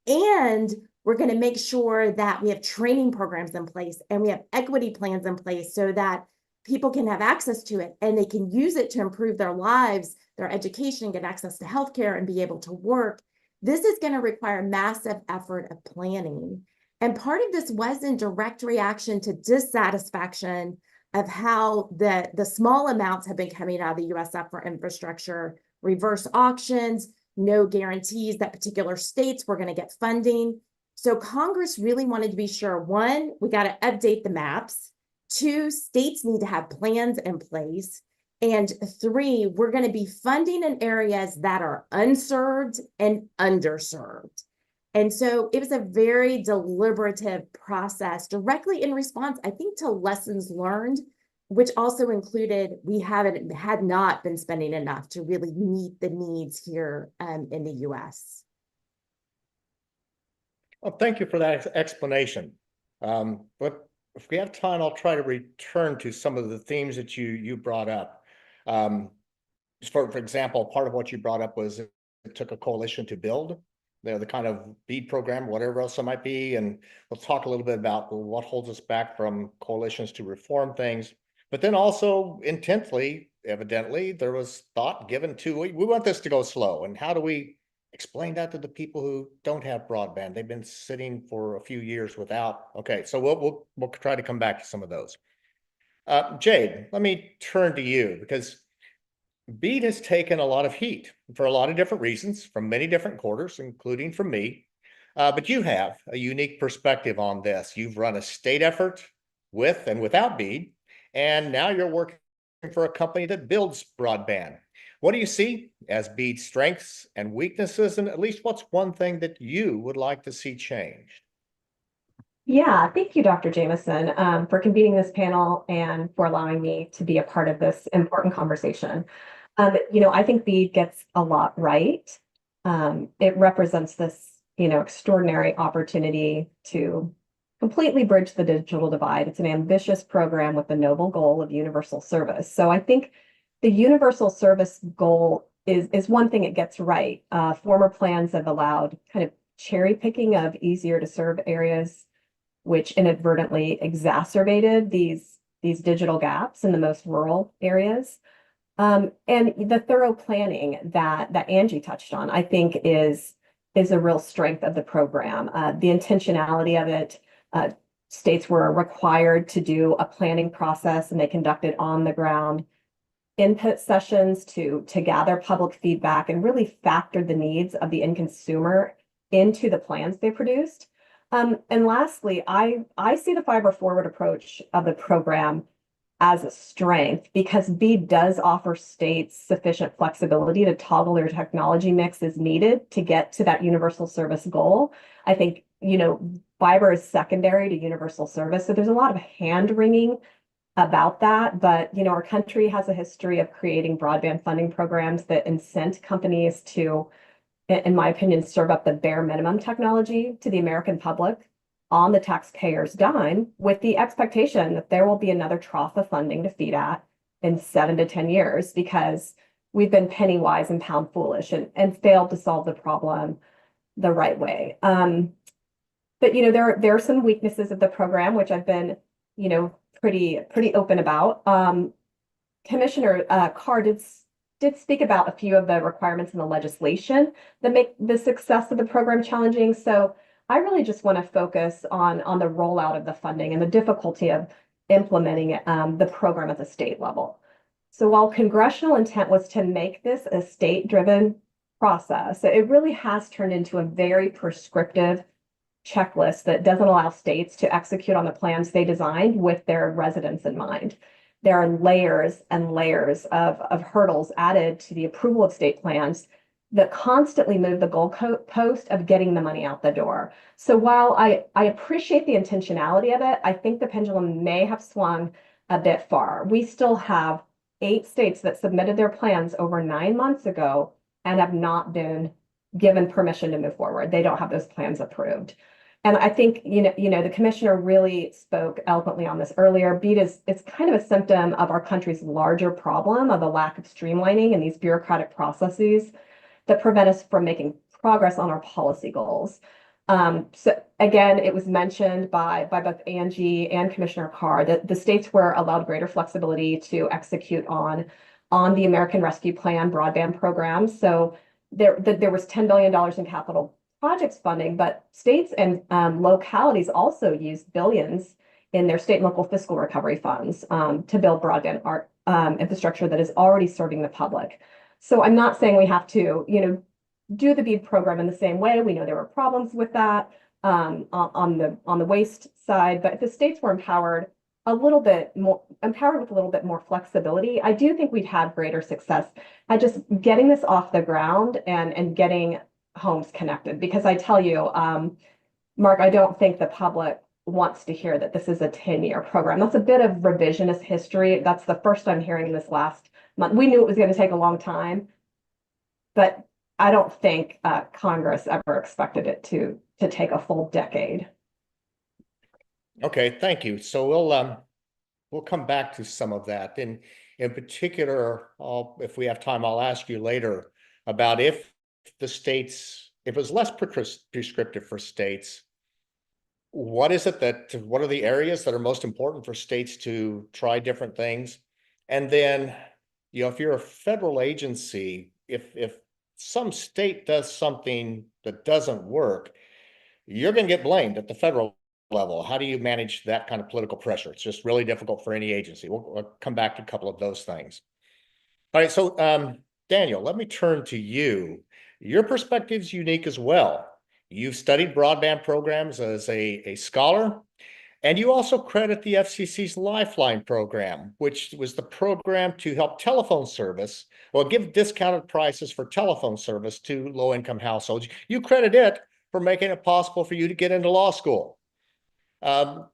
[SPEAKER 3] and we're going to make sure that we have training programs in place and we have equity plans in place so that people can have access to it and they can use it to improve their lives, their education, get access to healthcare, and be able to work. This is going to require massive effort of planning. And part of this was in direct reaction to dissatisfaction of how the small amounts have been coming out of the USF for infrastructure, reverse auctions, no guarantees that particular states were going to get funding. So Congress really wanted to be sure, one, we got to update the maps. Two, states need to have plans in place. And three, we're going to be funding in areas that are unserved and underserved. And so it was a very deliberative process, directly in response, I think, to lessons learned, which also included had not been spending enough to really meet the needs here in the U.S.
[SPEAKER 1] Well, thank you for that explanation. But if we have time, I'll try to return to some of the themes that you brought up. For example, part of what you brought up was it took a coalition to build the kind of BEAD program, whatever else it might be. And we'll talk a little bit about what holds us back from coalitions to reform things. But then also evidently, there was thought given to, we want this to go slow. And how do we explain that to the people who don't have broadband? They've been sitting for a few years without. Okay, so we'll try to come back to some of those. Jade, let me turn to you, because BEAD has taken a lot of heat for a lot of different reasons from many different quarters, including from me. But you have a unique perspective on this. You've run a state effort with and without BEAD, and now you're working for a company that builds broadband. What do you see as BEAD's strengths and weaknesses, and at least what's one thing that you would like to see changed?
[SPEAKER 4] Yeah, thank you, Dr. Jamison, for convening this panel and for allowing me to be a part of this important conversation. I think BEAD gets a lot right. It represents this, extraordinary opportunity to completely bridge the digital divide. It's an ambitious program with the noble goal of universal service. So I think the universal service goal is one thing it gets right. Former plans have allowed kind of cherry picking of easier to serve areas, which inadvertently exacerbated these digital gaps in the most rural areas. And the thorough planning that Angie touched on, I think is a real strength of the program. The intentionality of it, states were required to do a planning process, and they conducted on the ground input sessions to gather public feedback and really factored the needs of the end consumer into the plans they produced. And lastly, I see the fiber forward approach of the program as a strength because BEAD does offer states sufficient flexibility to toggle their technology mix as needed to get to that universal service goal. I think, fiber is secondary to universal service. So there's a lot of hand wringing about that. But, our country has a history of creating broadband funding programs that incent companies to, in my opinion, serve up the bare minimum technology to the American public on the taxpayer's dime, with the expectation that there will be another trough of funding to feed at in 7 to 10 years, because we've been penny wise and pound foolish and failed to solve the problem the right way. But there are some weaknesses of the program, which I've been, pretty open about. Commissioner Carr did speak about a few of the requirements in the legislation that make the success of the program challenging. So I really just want to focus on the rollout of the funding and the difficulty of implementing the program at the state level. So while congressional intent was to make this a state-driven process, it really has turned into a very prescriptive checklist that doesn't allow states to execute on the plans they designed with their residents in mind. There are layers and layers of hurdles added to the approval of state plans that constantly move the goalpost of getting the money out the door. So while I appreciate the intentionality of it, I think the pendulum may have swung a bit far. We still have 8 states that submitted their plans over 9 months ago and have not been given permission to move forward. They don't have those plans approved. And I think, the commissioner really spoke eloquently on this earlier. BEAD is kind of a symptom of our country's larger problem of a lack of streamlining and these bureaucratic processes that prevent us from making progress on our policy goals. So again, it was mentioned by both Angie and Commissioner Carr that the states were allowed greater flexibility to execute on the American Rescue Plan broadband program. So there was $10 billion in capital projects funding, but states and localities also used billions in their state and local fiscal recovery funds to build broadband infrastructure that is already serving the public. So I'm not saying we have to, do the BEAD program in the same way. We know there were problems with that on the waste side, but if the states were empowered with a little bit more flexibility, I do think we'd have greater success at just getting this off the ground and getting homes connected. Because I tell you, Mark, I don't think the public wants to hear that this is a 10-year program. That's a bit of revisionist history. That's the first I'm hearing this last month. We knew it was going to take a long time, but I don't think Congress ever expected it to take a full decade.
[SPEAKER 1] Okay, thank you. So we'll come back to some of that. In particular, if we have time, I'll ask you later about if it was less prescriptive for states, what are the areas that are most important for states to try different things? And then, if you're a federal agency, if some state does something that doesn't work, you're going to get blamed at the federal level. How do you manage that kind of political pressure? It's just really difficult for any agency. We'll come back to a couple of those things. All right, so Daniel, let me turn to you. Your perspective is unique as well. You've studied broadband programs as a scholar, and you also credit the FCC's Lifeline program, which was the program to help give discounted prices for telephone service to low-income households. You credit it for making it possible for you to get into law school.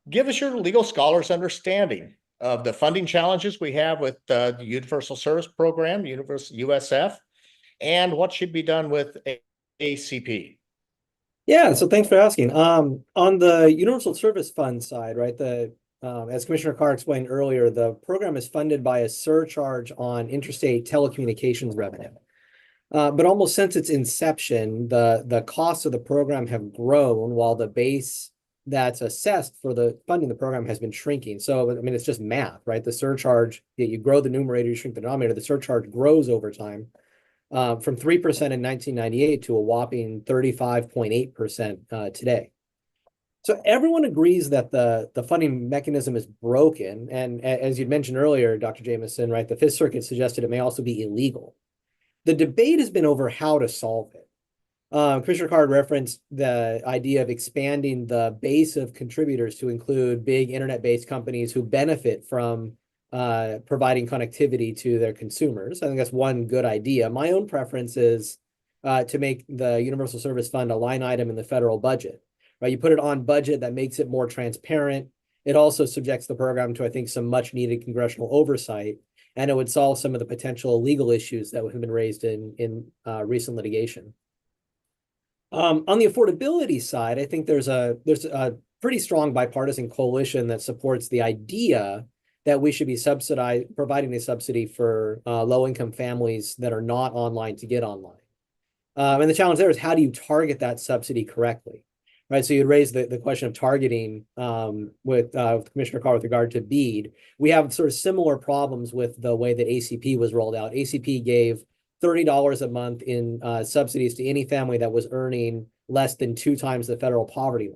[SPEAKER 1] Give us your legal scholar's understanding of the funding challenges we have with the Universal Service Program, USF, and what should be done with ACP.
[SPEAKER 5] Yeah, so thanks for asking. On the Universal Service Fund side, right, as Commissioner Carr explained earlier, the program is funded by a surcharge on interstate telecommunications revenue. But almost since its inception, the costs of the program have grown while the base that's assessed for the funding the program has been shrinking. So, I mean, it's just math, right? The surcharge, you grow the numerator, you shrink the denominator, the surcharge grows over time from 3% in 1998 to a whopping 35.8% today. So everyone agrees that the funding mechanism is broken. And as you mentioned earlier, Dr. Jamison, right, the Fifth Circuit suggested it may also be illegal. The debate has been over how to solve it. Commissioner Carr referenced the idea of expanding the base of contributors to include big internet-based companies who benefit from providing connectivity to their consumers. I think that's one good idea. My own preference is to make the Universal Service Fund a line item in the federal budget. Right, you put it on budget, that makes it more transparent. It also subjects the program to, I think, some much needed congressional oversight, and it would solve some of the potential legal issues that have been raised in recent litigation. On the affordability side, I think there's a pretty strong bipartisan coalition that supports the idea that we should be providing a subsidy for low-income families that are not online to get online. And the challenge there is, how do you target that subsidy correctly? Right, so you'd raise the question of targeting with Commissioner Carr with regard to BEAD. We have sort of similar problems with the way that ACP was rolled out. ACP gave $30 a month in subsidies to any family that was earning less than 2 times the federal poverty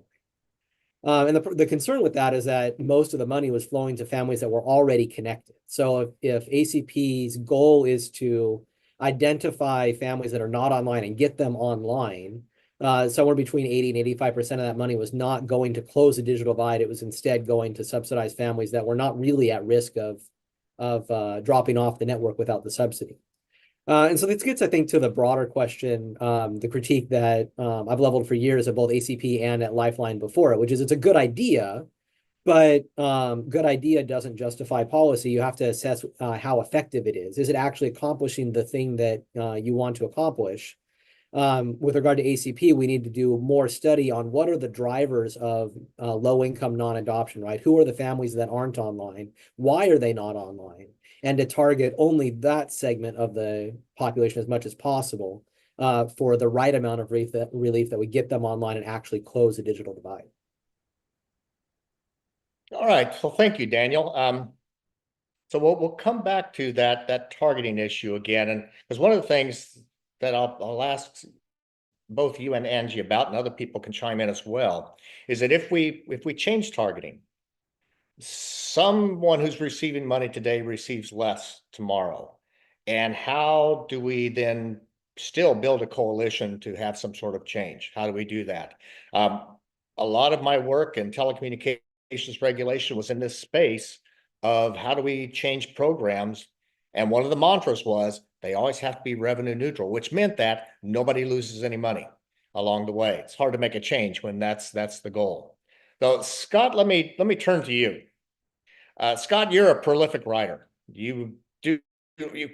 [SPEAKER 5] line. And the concern with that is that most of the money was flowing to families that were already connected. So if ACP's goal is to identify families that are not online and get them online, somewhere between 80 and 85% of that money was not going to close the digital divide. It was instead going to subsidize families that were not really at risk of dropping off the network without the subsidy. And so this gets, I think, to the broader question, the critique that I've leveled for years at both ACP and at Lifeline before it, which is it's a good idea, but good idea doesn't justify policy. You have to assess how effective it is. Is it actually accomplishing the thing that you want to accomplish? With regard to ACP, we need to do more study on what are the drivers of low-income non-adoption, right? Who are the families that aren't online? Why are they not online? And to target only that segment of the population as much as possible for the right amount of relief that would get them online and actually close the digital divide.
[SPEAKER 1] All right, well, thank you, Daniel. So we'll come back to that targeting issue again, and because one of the things that I'll ask both you and Angie about, and other people can chime in as well, is that if we change targeting, someone who's receiving money today receives less tomorrow. And how do we then still build a coalition to have some sort of change? How do we do that? A lot of my work in telecommunications regulation was in this space of how do we change programs. And one of the mantras was they always have to be revenue neutral, which meant that nobody loses any money along the way. It's hard to make a change when that's the goal. So Scott, let me turn to you. Scott, you're a prolific writer. You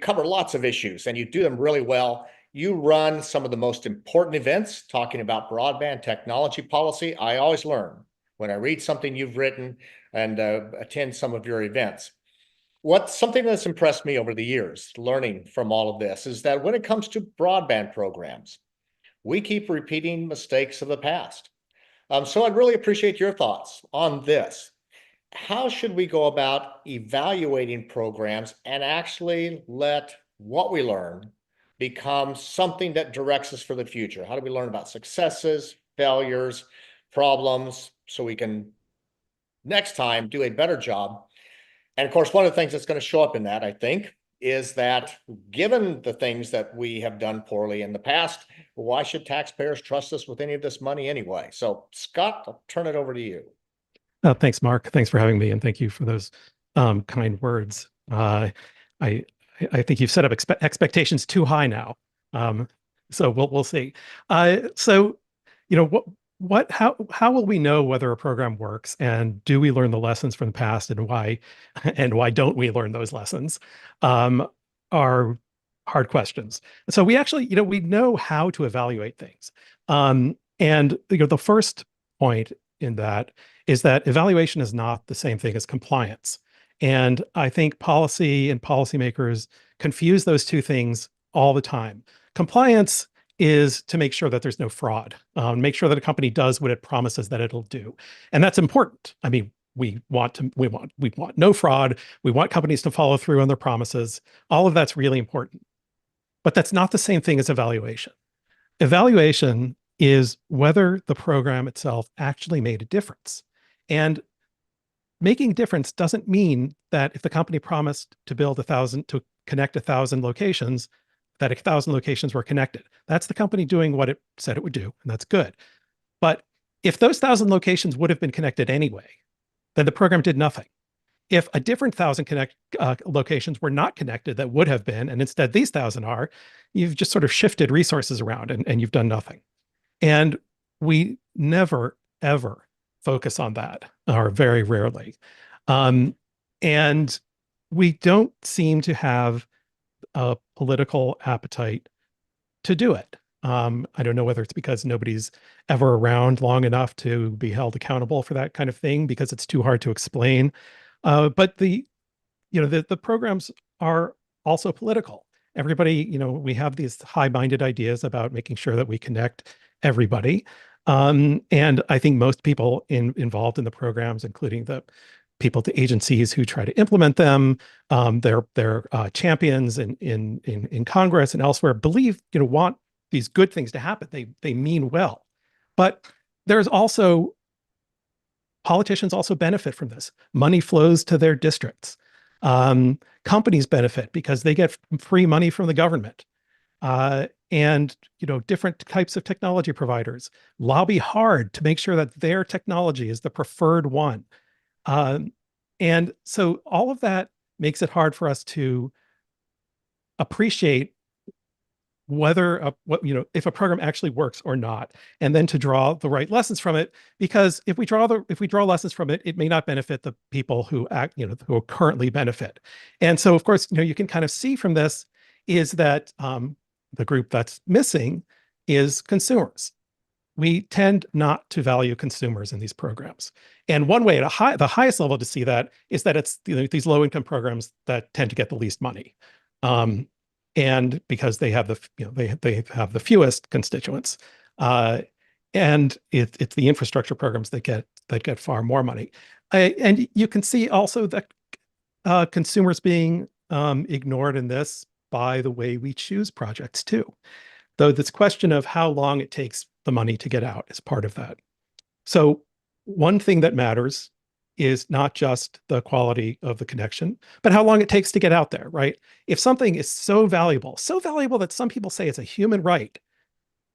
[SPEAKER 1] cover lots of issues and you do them really well. You run some of the most important events talking about broadband technology policy. I always learn when I read something you've written and attend some of your events. What's something that's impressed me over the years, learning from all of this, is that when it comes to broadband programs, we keep repeating mistakes of the past. So I'd really appreciate your thoughts on this. How should we go about evaluating programs and actually let what we learn become something that directs us for the future? How do we learn about successes, failures, problems, so we can next time do a better job? And of course, one of the things that's going to show up in that, I think, is that given the things that we have done poorly in the past, why should taxpayers trust us with any of this money anyway? So Scott, I'll turn it over to you.
[SPEAKER 6] Thanks, Mark. Thanks for having me, and thank you for those kind words. I think you've set up expectations too high now, so we'll see. So, you know, how will we know whether a program works, and do we learn the lessons from the past, and why don't we learn those lessons? Are hard questions. So we actually, you know, we know how to evaluate things, and you know, the first point in that is that evaluation is not the same thing as compliance. And I think policy and policymakers confuse those two things all the time. Compliance is to make sure that there's no fraud, make sure that a company does what it promises that it'll do. And that's important. I mean, we want no fraud. We want companies to follow through on their promises. All of that's really important. But that's not the same thing as evaluation. Evaluation is whether the program itself actually made a difference. And making a difference doesn't mean that if the company promised to connect 1,000 locations, that 1,000 locations were connected. That's the company doing what it said it would do, and that's good. But if those 1,000 locations would have been connected anyway, then the program did nothing. If a different 1,000 locations were not connected that would have been, and instead these 1,000 are, you've just sort of shifted resources around and you've done nothing. And we never, ever focus on that, or very rarely. And we don't seem to have a political appetite to do it. I don't know whether it's because nobody's ever around long enough to be held accountable for that kind of thing, because it's too hard to explain. But the programs are also political. Everybody, we have these high-minded ideas about making sure that we connect everybody. And I think most people involved in the programs, including the people at the agencies who try to implement them, their champions in Congress and elsewhere, believe, want these good things to happen. They mean well. But there's also, politicians also benefit from this. Money flows to their districts. Companies benefit because they get free money from the government. And different types of technology providers lobby hard to make sure that their technology is the preferred one. And so all of that makes it hard for us to appreciate whether if a program actually works or not, and then to draw the right lessons from it. Because if we draw lessons from it, it may not benefit the people who who currently benefit. And so, of course, you can kind of see from this is that the group that's missing is consumers. We tend not to value consumers in these programs. And one way at the highest level to see that is that it's these low-income programs that tend to get the least money. And because they have they have the fewest constituents. And it's the infrastructure programs that get far more money. And you can see also that consumers being ignored in this by the way we choose projects too. Though this question of how long it takes the money to get out is part of that. So one thing that matters is not just the quality of the connection, but how long it takes to get out there, right? If something is so valuable that some people say it's a human right,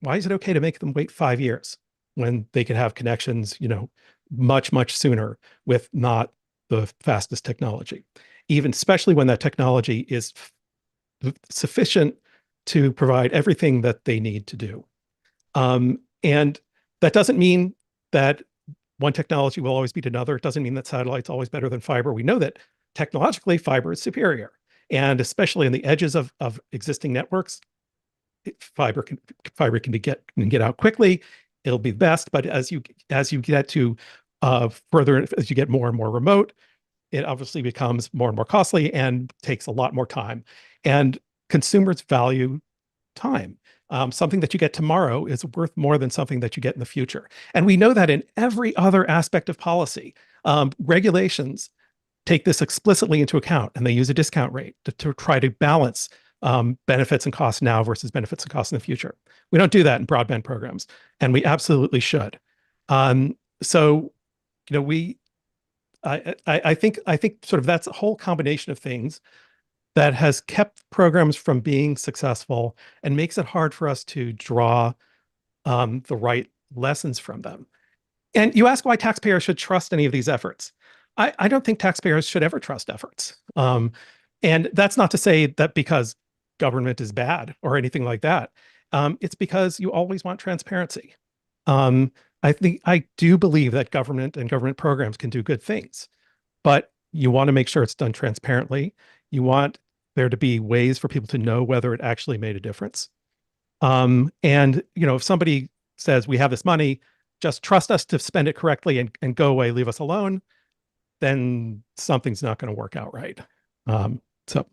[SPEAKER 6] why is it okay to make them wait 5 years when they can have connections, much, much sooner with not the fastest technology, even especially when that technology is sufficient to provide everything that they need to do. And that doesn't mean that one technology will always beat another. It doesn't mean that satellite's always better than fiber. We know that technologically fiber is superior. And especially in the edges of existing networks, fiber can get out quickly. It'll be best. But as you get to further, as you get more and more remote, it obviously becomes more and more costly and takes a lot more time. And consumers value time. Something that you get tomorrow is worth more than something that you get in the future. And we know that in every other aspect of policy. Regulations take this explicitly into account, and they use a discount rate to try to balance benefits and costs now versus benefits and costs in the future. We don't do that in broadband programs, and we absolutely should. So, I think sort of that's a whole combination of things that has kept programs from being successful and makes it hard for us to draw the right lessons from them. And you ask why taxpayers should trust any of these efforts. I don't think taxpayers should ever trust efforts. And that's not to say that because government is bad or anything like that. It's because you always want transparency. I do believe that government and government programs can do good things, but you want to make sure it's done transparently. You want there to be ways for people to know whether it actually made a difference. And, if somebody says, we have this money, just trust us to spend it correctly and go away, leave us alone, then something's not going to work out right. So.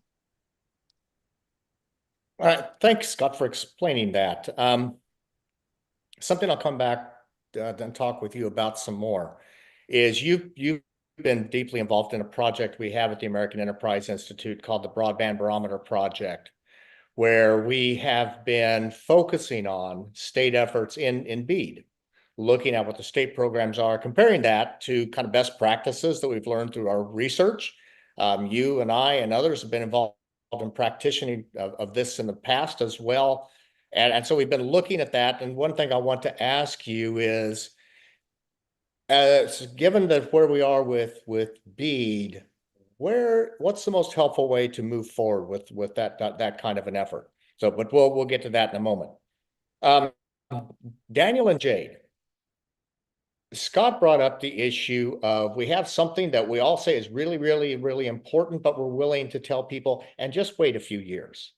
[SPEAKER 1] All right, thanks, Scott, for explaining that. Something I'll come back and talk with you about some more is you've been deeply involved in a project we have at the American Enterprise Institute called the Broadband Barometer Project, where we have been focusing on state efforts in BEAD, looking at what the state programs are, comparing that to kind of best practices that we've learned through our research. You and I and others have been involved in practicing of this in the past as well. And so we've been looking at that. And one thing I want to ask you is, given that where we are with BEAD, what's the most helpful way to move forward with that kind of an effort? So, but we'll get to that in a moment. Daniel and Jade, Scott brought up the issue of we have something that we all say is really, really, really important, but we're willing to tell people and just wait a few years.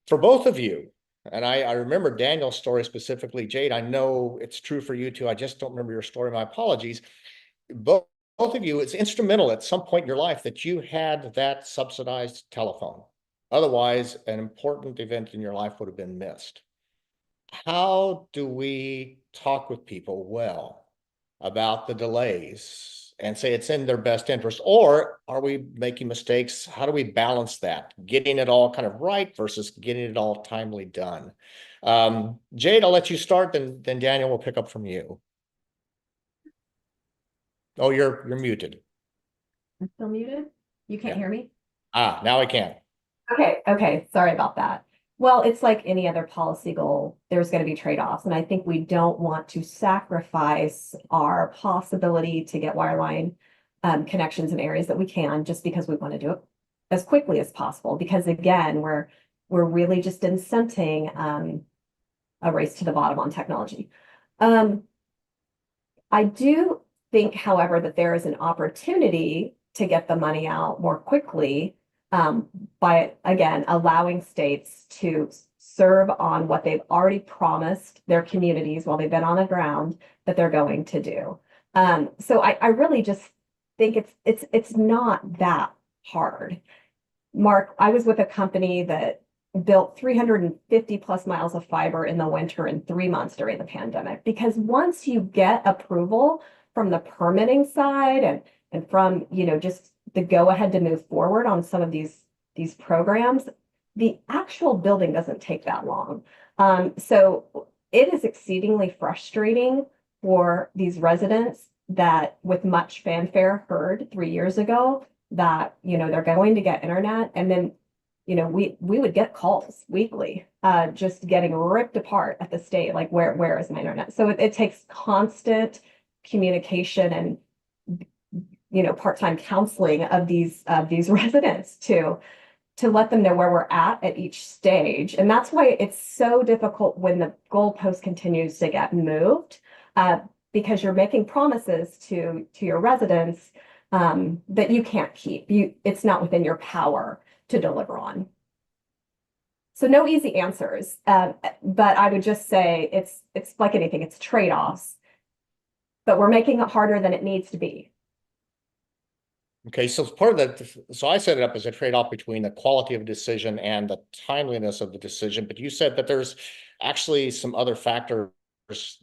[SPEAKER 1] For both of you, and I remember Daniel's story specifically, Jade, I know it's true for you too. I just don't remember your story. My apologies. Both of you, it's instrumental at some point in your life that you had that subsidized telephone. Otherwise, an important event in your life would have been missed. How do we talk with people well about the delays and say it's in their best interest? Or are we making mistakes? How do we balance that? Getting it all kind of right versus getting it all timely done. Jade, I'll let you start, then Daniel will pick up from you. Oh, you're muted.
[SPEAKER 4] I'm still muted? You can't
[SPEAKER 1] Yeah.
[SPEAKER 4] hear me?
[SPEAKER 1] Now I can.
[SPEAKER 4] Okay, sorry about that. Well, it's like any other policy goal, there's going to be trade-offs. And I think we don't want to sacrifice our possibility to get wireline connections in areas that we can just because we want to do it as quickly as possible. Because again, we're really just incenting a race to the bottom on technology. I do think, however, that there is an opportunity to get the money out more quickly by, again, allowing states to serve on what they've already promised their communities while they've been on the ground that they're going to do. So I really just think it's not that hard. Mark, I was with a company that built 350 plus miles of fiber in the winter in 3 months during the pandemic, because once you get approval from the permitting side and from, just the go ahead to move forward on some of these programs, the actual building doesn't take that long. So it is exceedingly frustrating for these residents that with much fanfare heard 3 years ago that, they're going to get internet, and then we would get calls weekly, just getting ripped apart at the state, like where is my internet? So it takes constant communication and part-time counseling of these residents to let them know where we're at each stage. And that's why it's so difficult when the goalpost continues to get moved, because you're making promises to your residents that you can't keep. It's not within your power to deliver on. So no easy answers, but I would just say it's like anything, it's trade-offs, but we're making it harder than it needs to be.
[SPEAKER 1] Okay, so part of that, so I set it up as a trade-off between the quality of a decision and the timeliness of the decision, but you said that there's actually some other factors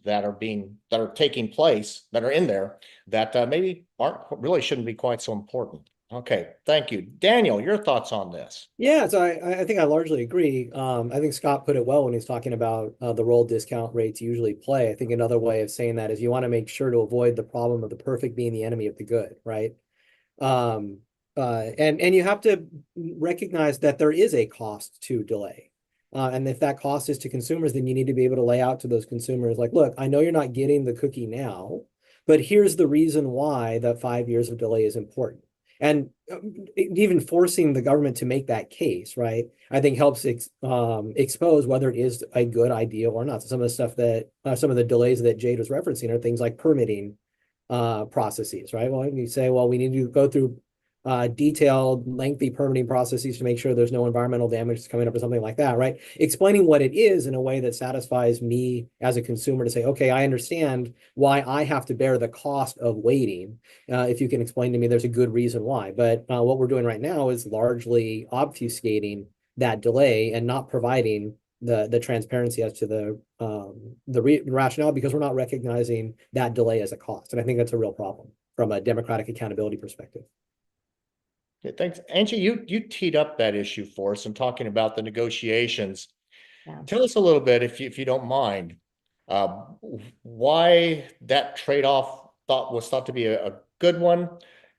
[SPEAKER 1] that are taking place, that are in there, that maybe really shouldn't be quite so important. Okay, thank you. Daniel, your thoughts on this?
[SPEAKER 5] Yeah, so I think I largely agree. I think Scott put it well when he's talking about the role discount rates usually play. I think another way of saying that is you want to make sure to avoid the problem of the perfect being the enemy of the good, right? And you have to recognize that there is a cost to delay. And if that cost is to consumers, then you need to be able to lay out to those consumers, like, look, I know you're not getting the cookie now, but here's the reason why that 5 years of delay is important. And even forcing the government to make that case, right, I think helps expose whether it is a good idea or not. So some of the stuff that, some of the delays that Jade was referencing are things like permitting processes, right? Well, you say, well, we need to go through detailed, lengthy permitting processes to make sure there's no environmental damage coming up or something like that, right? Explaining what it is in a way that satisfies me as a consumer to say, okay, I understand why I have to bear the cost of waiting. If you can explain to me, there's a good reason why. But what we're doing right now is largely obfuscating that delay and not providing the transparency as to the rationale, because we're not recognizing that delay as a cost. And I think that's a real problem from a democratic accountability perspective.
[SPEAKER 1] Okay, thanks. Angie, you teed up that issue for us and talking about the negotiations.
[SPEAKER 3] Yeah.
[SPEAKER 1] Tell us a little bit, if you don't mind, why that trade-off was thought to be a good one,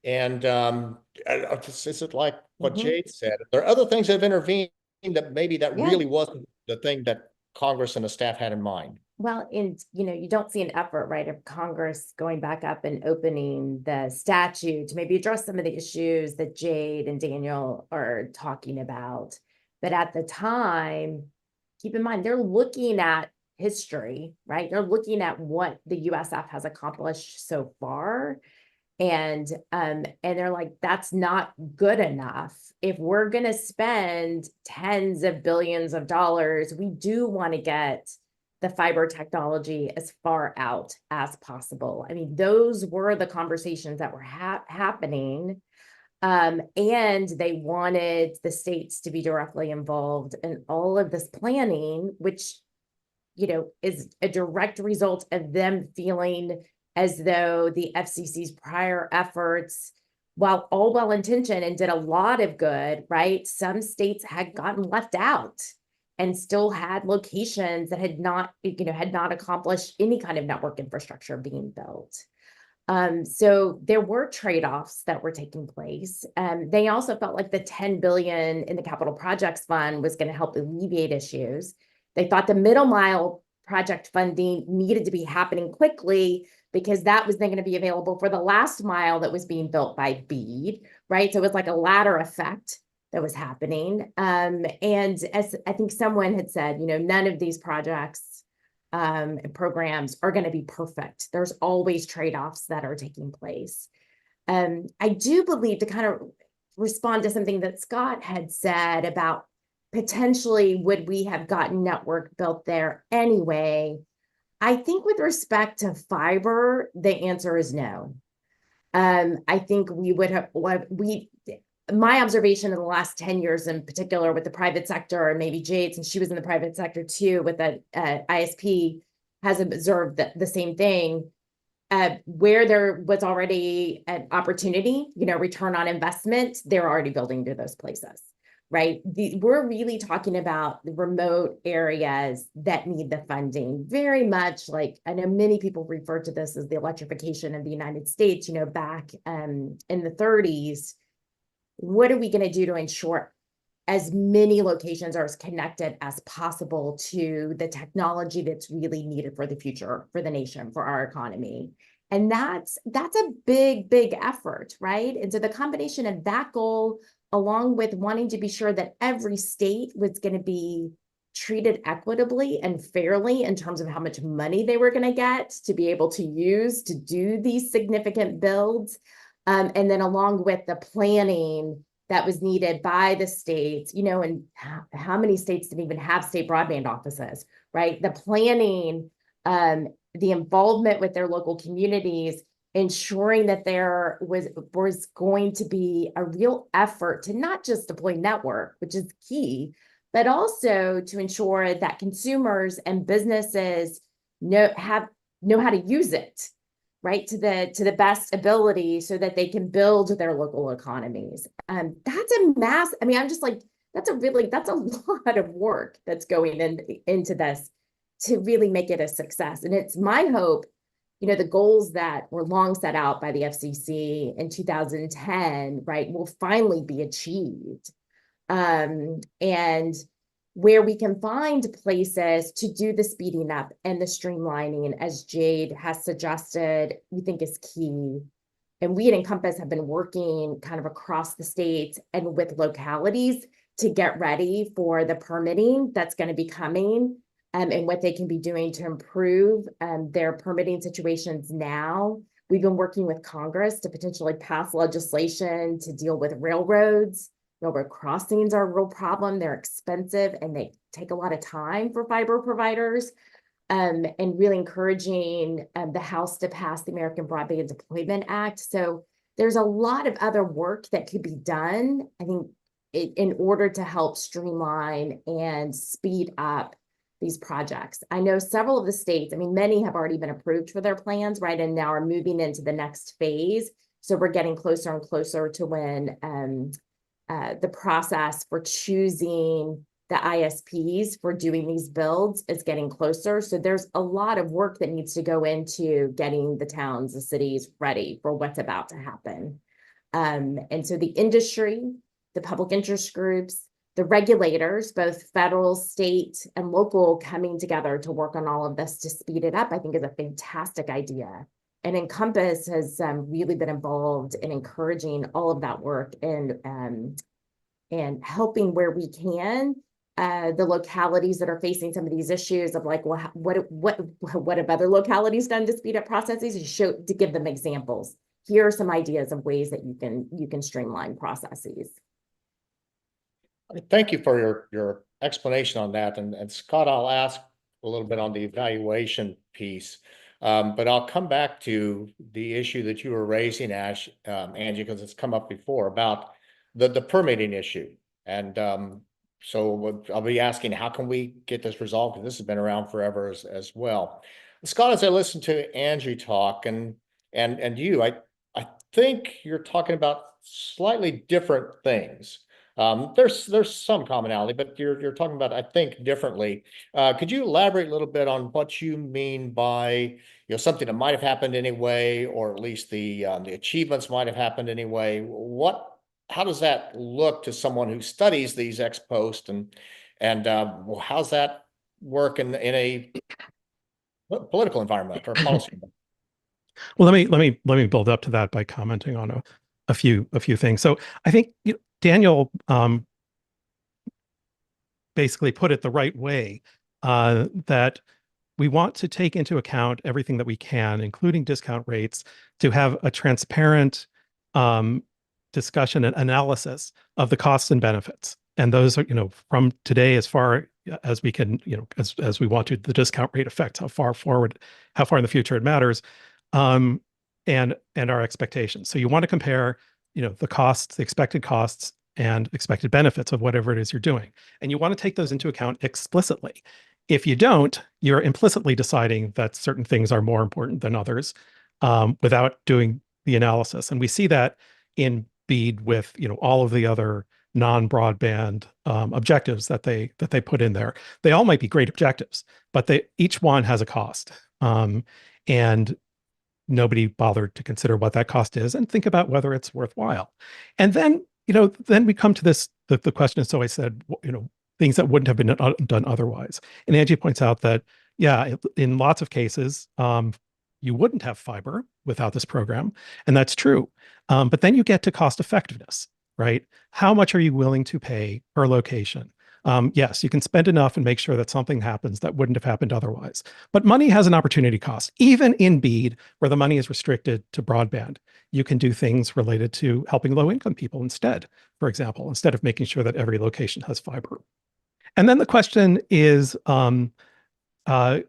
[SPEAKER 1] and is it like what Jade said? There are other things that have intervened that maybe that
[SPEAKER 3] Yeah.
[SPEAKER 1] really wasn't the thing that Congress and the staff had in mind.
[SPEAKER 3] Well, and you don't see an effort, right, of Congress going back up and opening the statute to maybe address some of the issues that Jade and Daniel are talking about. But at the time, keep in mind, they're looking at history, right? They're looking at what the USF has accomplished so far. And they're like, that's not good enough. If we're going to spend tens of billions of dollars, we do want to get the fiber technology as far out as possible. I mean, those were the conversations that were happening. And they wanted the states to be directly involved in all of this planning, which, is a direct result of them feeling as though the FCC's prior efforts, while all well-intentioned and did a lot of good, right? Some states had gotten left out and still had locations that had not accomplished any kind of network infrastructure being built. So there were trade-offs that were taking place. They also felt like the $10 billion in the Capital Projects Fund was going to help alleviate issues. They thought the middle mile project funding needed to be happening quickly because that was then going to be available for the last mile that was being built by BEAD, right? So it was like a ladder effect that was happening. And as I think someone had said, none of these projects and programs are going to be perfect. There's always trade-offs that are taking place. I do believe, to kind of respond to something that Scott had said about potentially would we have gotten network built there anyway, I think with respect to fiber, the answer is no. I think we would have, my observation in the last 10 years in particular with the private sector, and maybe Jade, since she was in the private sector too, with the ISP, has observed the same thing. Where there was already an opportunity, return on investment, they're already building to those places, right? We're really talking about the remote areas that need the funding, very much like, I know many people refer to this as the electrification of the United States, back in the 30s. What are we going to do to ensure as many locations are as connected as possible to the technology that's really needed for the future, for the nation, for our economy? And that's a big, big effort, right? And so the combination of that goal, along with wanting to be sure that every state was going to be treated equitably and fairly in terms of how much money they were going to get to be able to use to do these significant builds. And then along with the planning that was needed by the states, and how many states didn't even have state broadband offices, right? The planning, the involvement with their local communities, ensuring that there was going to be a real effort to not just deploy network, which is key, but also to ensure that consumers and businesses know how to use it, right, to the best ability, so that they can build their local economies. That's a mass. I mean, I'm just like, that's a lot of work that's going into this to really make it a success. And it's my hope, the goals that were long set out by the FCC in 2010, right, will finally be achieved. And where we can find places to do the speeding up and the streamlining, as Jade has suggested, we think is key. And we at Encompass have been working kind of across the states and with localities to get ready for the permitting that's going to be coming, and what they can be doing to improve their permitting situations now. We've been working with Congress to potentially pass legislation to deal with railroads. Railroad crossings are a real problem. They're expensive and they take a lot of time for fiber providers. And really encouraging the House to pass the American Broadband Deployment Act. So there's a lot of other work that could be done. I think in order to help streamline and speed up these projects. I know several of the states, I mean, many have already been approved for their plans, right? And now are moving into the next phase. So we're getting closer and closer to when the process for choosing the ISPs for doing these builds is getting closer. So there's a lot of work that needs to go into getting the towns, the cities ready for what's about to happen. And so the industry, the public interest groups, the regulators, both federal, state, and local, coming together to work on all of this to speed it up, I think is a fantastic idea. And Encompass has really been involved in encouraging all of that work and helping where we can the localities that are facing some of these issues of like, well, what have other localities done to speed up processes, to give them examples. Here are some ideas of ways that you can streamline processes.
[SPEAKER 1] Thank you for your explanation on that. And Scott, I'll ask a little bit on the evaluation piece, but I'll come back to the issue that you were raising, Angie, because it's come up before about the permitting issue. And so I'll be asking, how can we get this resolved? Because this has been around forever as well. Scott, as I listen to Angie talk and you, I think you're talking about slightly different things. There's some commonality, but you're talking about, I think, differently. Could you elaborate a little bit on what you mean by, something that might have happened anyway, or at least the achievements might have happened anyway? How does that look to someone who studies these ex post, and well, how's that work in a political environment or policy environment?
[SPEAKER 6] Well, let me build up to that by commenting on a few things. So I think Daniel basically put it the right way, that we want to take into account everything that we can, including discount rates, to have a transparent discussion and analysis of the costs and benefits. And those are, from today as far as we can, as we want to, the discount rate affects how far in the future it matters, and our expectations. So you want to compare, the costs, the expected costs and expected benefits of whatever it is you're doing. And you want to take those into account explicitly. If you don't, you're implicitly deciding that certain things are more important than others, without doing the analysis. And we see that in BEAD with, all of the other non-broadband objectives that they put in there. They all might be great objectives, but each one has a cost. And nobody bothered to consider what that cost is and think about whether it's worthwhile. And then, then we come to the question. So I said, things that wouldn't have been done otherwise. And Angie points out that, yeah, in lots of cases, you wouldn't have fiber without this program. And that's true. But then you get to cost effectiveness, right? How much are you willing to pay per location? Yes, you can spend enough and make sure that something happens that wouldn't have happened otherwise. But money has an opportunity cost. Even in BEAD, where the money is restricted to broadband, you can do things related to helping low-income people instead, for example, instead of making sure that every location has fiber. And then the question is, but I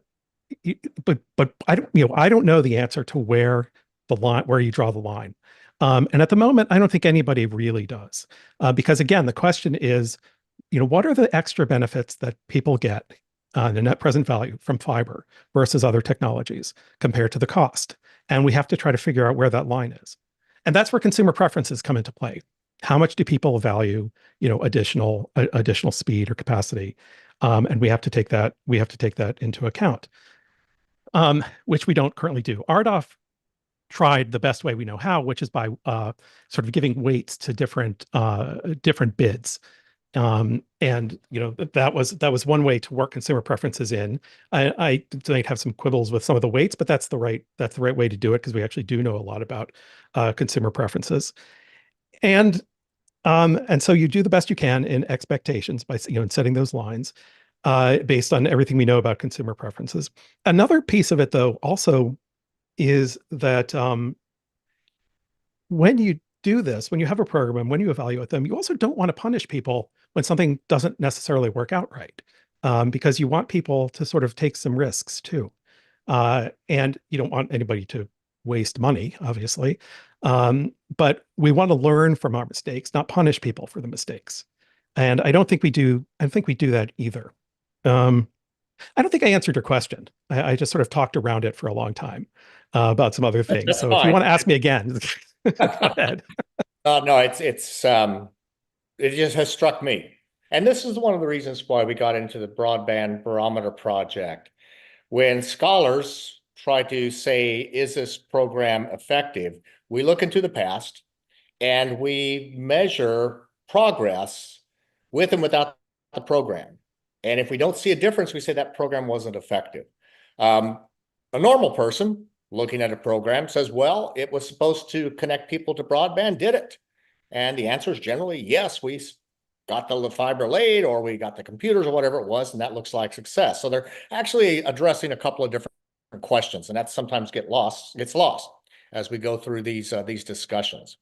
[SPEAKER 6] don't know the answer to where you draw the line. And at the moment, I don't think anybody really does, because again, the question is, what are the extra benefits that people get, the net present value from fiber versus other technologies compared to the cost? And we have to try to figure out where that line is. And that's where consumer preferences come into play. How much do people value, additional speed or capacity? And we have to take that into account, which we don't currently do. RDOF tried the best way we know how, which is by sort of giving weights to different bids. And that was one way to work consumer preferences in. I might have some quibbles with some of the weights, but that's the right way to do it, because we actually do know a lot about consumer preferences. And so you do the best you can in expectations by in setting those lines based on everything we know about consumer preferences. Another piece of it, though, also is that when you do this, when you have a program and when you evaluate them, you also don't want to punish people when something doesn't necessarily work out right, because you want people to sort of take some risks too. And you don't want anybody to waste money, obviously. But we want to learn from our mistakes, not punish people for the mistakes. And I don't think we do. I think we do that either. I don't think I answered your question. I just sort of talked around it for a long time about some other things.
[SPEAKER 1] That's
[SPEAKER 6] So if you
[SPEAKER 1] fine.
[SPEAKER 6] want to ask me again, go ahead.
[SPEAKER 1] No, it just has struck me. And this is one of the reasons why we got into the Broadband Barometer project. When scholars try to say, is this program effective? We look into the past and we measure progress with and without the program. And if we don't see a difference, we say that program wasn't effective. A normal person looking at a program says, well, it was supposed to connect people to broadband, did it? And the answer is generally yes, we got the fiber laid or we got the computers or whatever it was, and that looks like success. So they're actually addressing a couple of different questions, and that sometimes gets lost as we go through these discussions.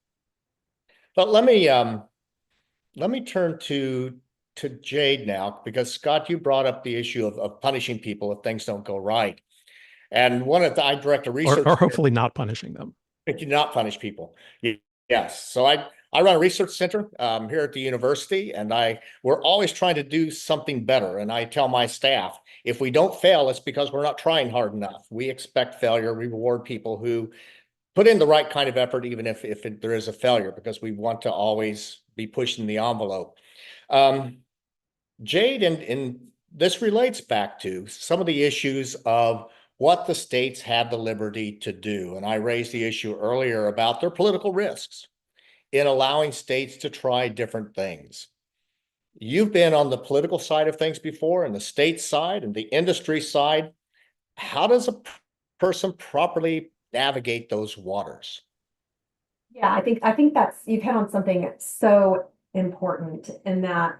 [SPEAKER 1] But let me turn to Jade now, because Scott, you brought up the issue of punishing people if things don't go right. And I direct a research
[SPEAKER 6] Or hopefully not punishing them.
[SPEAKER 1] do not punish people. Yes. So I run a research center here at the university, and we're always trying to do something better. And I tell my staff, if we don't fail, it's because we're not trying hard enough. We expect failure. We reward people who put in the right kind of effort, even if there is a failure, because we want to always be pushing the envelope. Jade, and this relates back to some of the issues of what the states have the liberty to do. And I raised the issue earlier about their political risks in allowing states to try different things. You've been on the political side of things before, and the state side and the industry side. How does a person properly navigate those waters?
[SPEAKER 4] Yeah, I think that's, you've hit on something so important in that,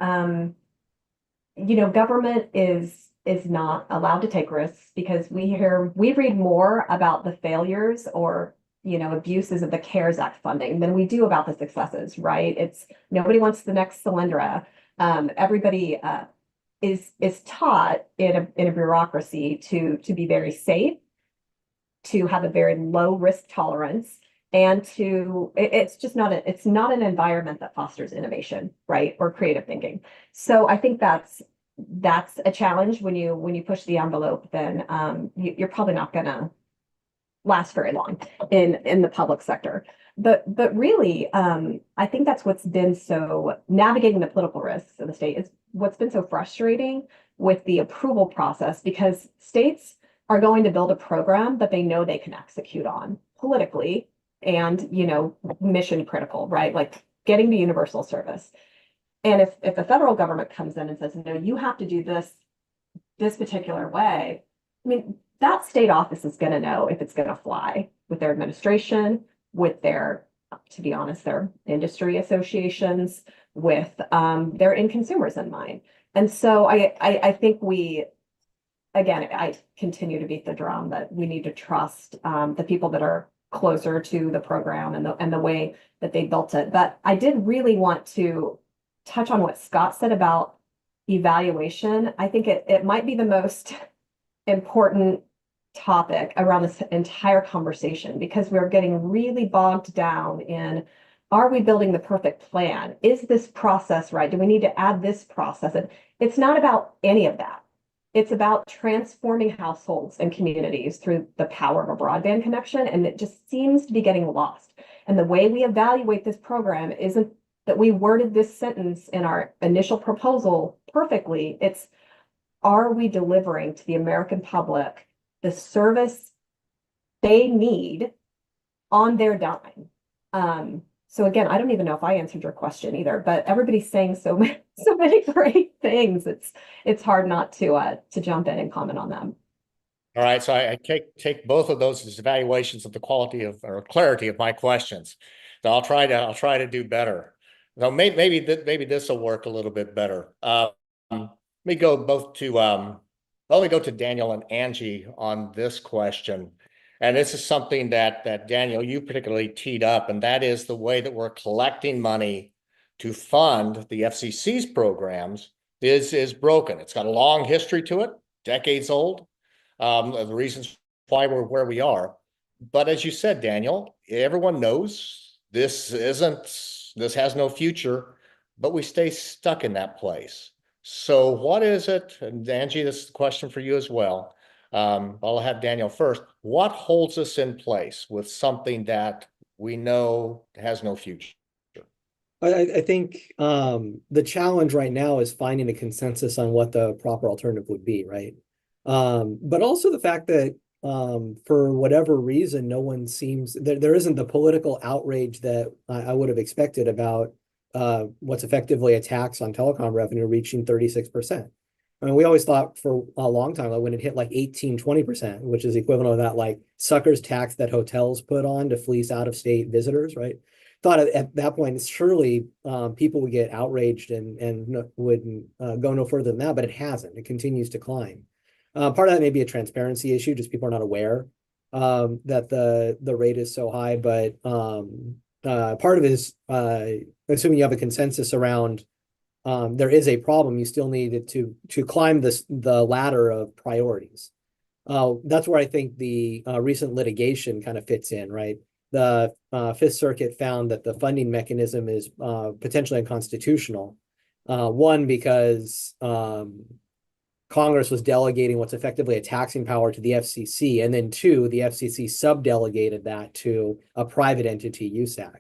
[SPEAKER 4] government is not allowed to take risks, because we read more about the failures or, abuses of the CARES Act funding than we do about the successes, right? It's nobody wants the next Solyndra. Everybody is taught in a bureaucracy to be very safe, to have a very low risk tolerance, and it's not an environment that fosters innovation, right? Or creative thinking. So I think that's a challenge when you push the envelope. Then you're probably not going to last very long in the public sector. But really, I think that's what's been so, navigating the political risks of the state is what's been so frustrating with the approval process, because states are going to build a program that they know they can execute on politically and, mission critical, right? Like getting the universal service. And if the federal government comes in and says, no, you have to do this particular way, I mean, that state office is going to know if it's going to fly with their administration, with their, to be honest, their industry associations, with their end consumers in mind. And so I think again, I continue to beat the drum that we need to trust the people that are closer to the program and the way that they built it. But I did really want to touch on what Scott said about evaluation. I think it might be the most important topic around this entire conversation, because we're getting really bogged down in, are we building the perfect plan? Is this process right? Do we need to add this process? And it's not about any of that. It's about transforming households and communities through the power of a broadband connection. And it just seems to be getting lost. And the way we evaluate this program isn't that we worded this sentence in our initial proposal perfectly. It's, are we delivering to the American public the service they need on their dime? So again, I don't even know if I answered your question either, but everybody's saying so many great things. It's hard not to jump in and comment on them.
[SPEAKER 1] All right, so I take both of those as evaluations of the quality of or clarity of my questions. So I'll try to do better. So maybe this will work a little bit better. Let me go to Daniel and Angie on this question. And this is something that Daniel, you particularly teed up, and that is the way that we're collecting money to fund the FCC's programs is broken. It's got a long history to it, decades old. The reasons why we're where we are. But as you said, Daniel, everyone knows this has no future but we stay stuck in that place. So what is it, and Angie, this is a question for you as well. I'll have Daniel first. What holds us in place with something that we know has no future?
[SPEAKER 5] I think the challenge right now is finding a consensus on what the proper alternative would be, right? But also the fact that for whatever reason, no one seems there isn't the political outrage that I would have expected about what's effectively a tax on telecom revenue reaching 36%. I mean, we always thought for a long time, like when it hit like 18-20%, which is the equivalent of that like sucker's tax that hotels put on to fleece out of state visitors, right? Thought at that point, surely people would get outraged and would go no further than that, but it hasn't. It continues to climb. Part of that may be a transparency issue, just people are not aware that the rate is so high. But part of it is assuming you have a consensus around there is a problem, you still need it to climb the ladder of priorities. That's where I think the recent litigation kind of fits in, right? The Fifth Circuit found that the funding mechanism is potentially unconstitutional. One, because Congress was delegating what's effectively a taxing power to the FCC, and then two, the FCC subdelegated that to a private entity, USAC.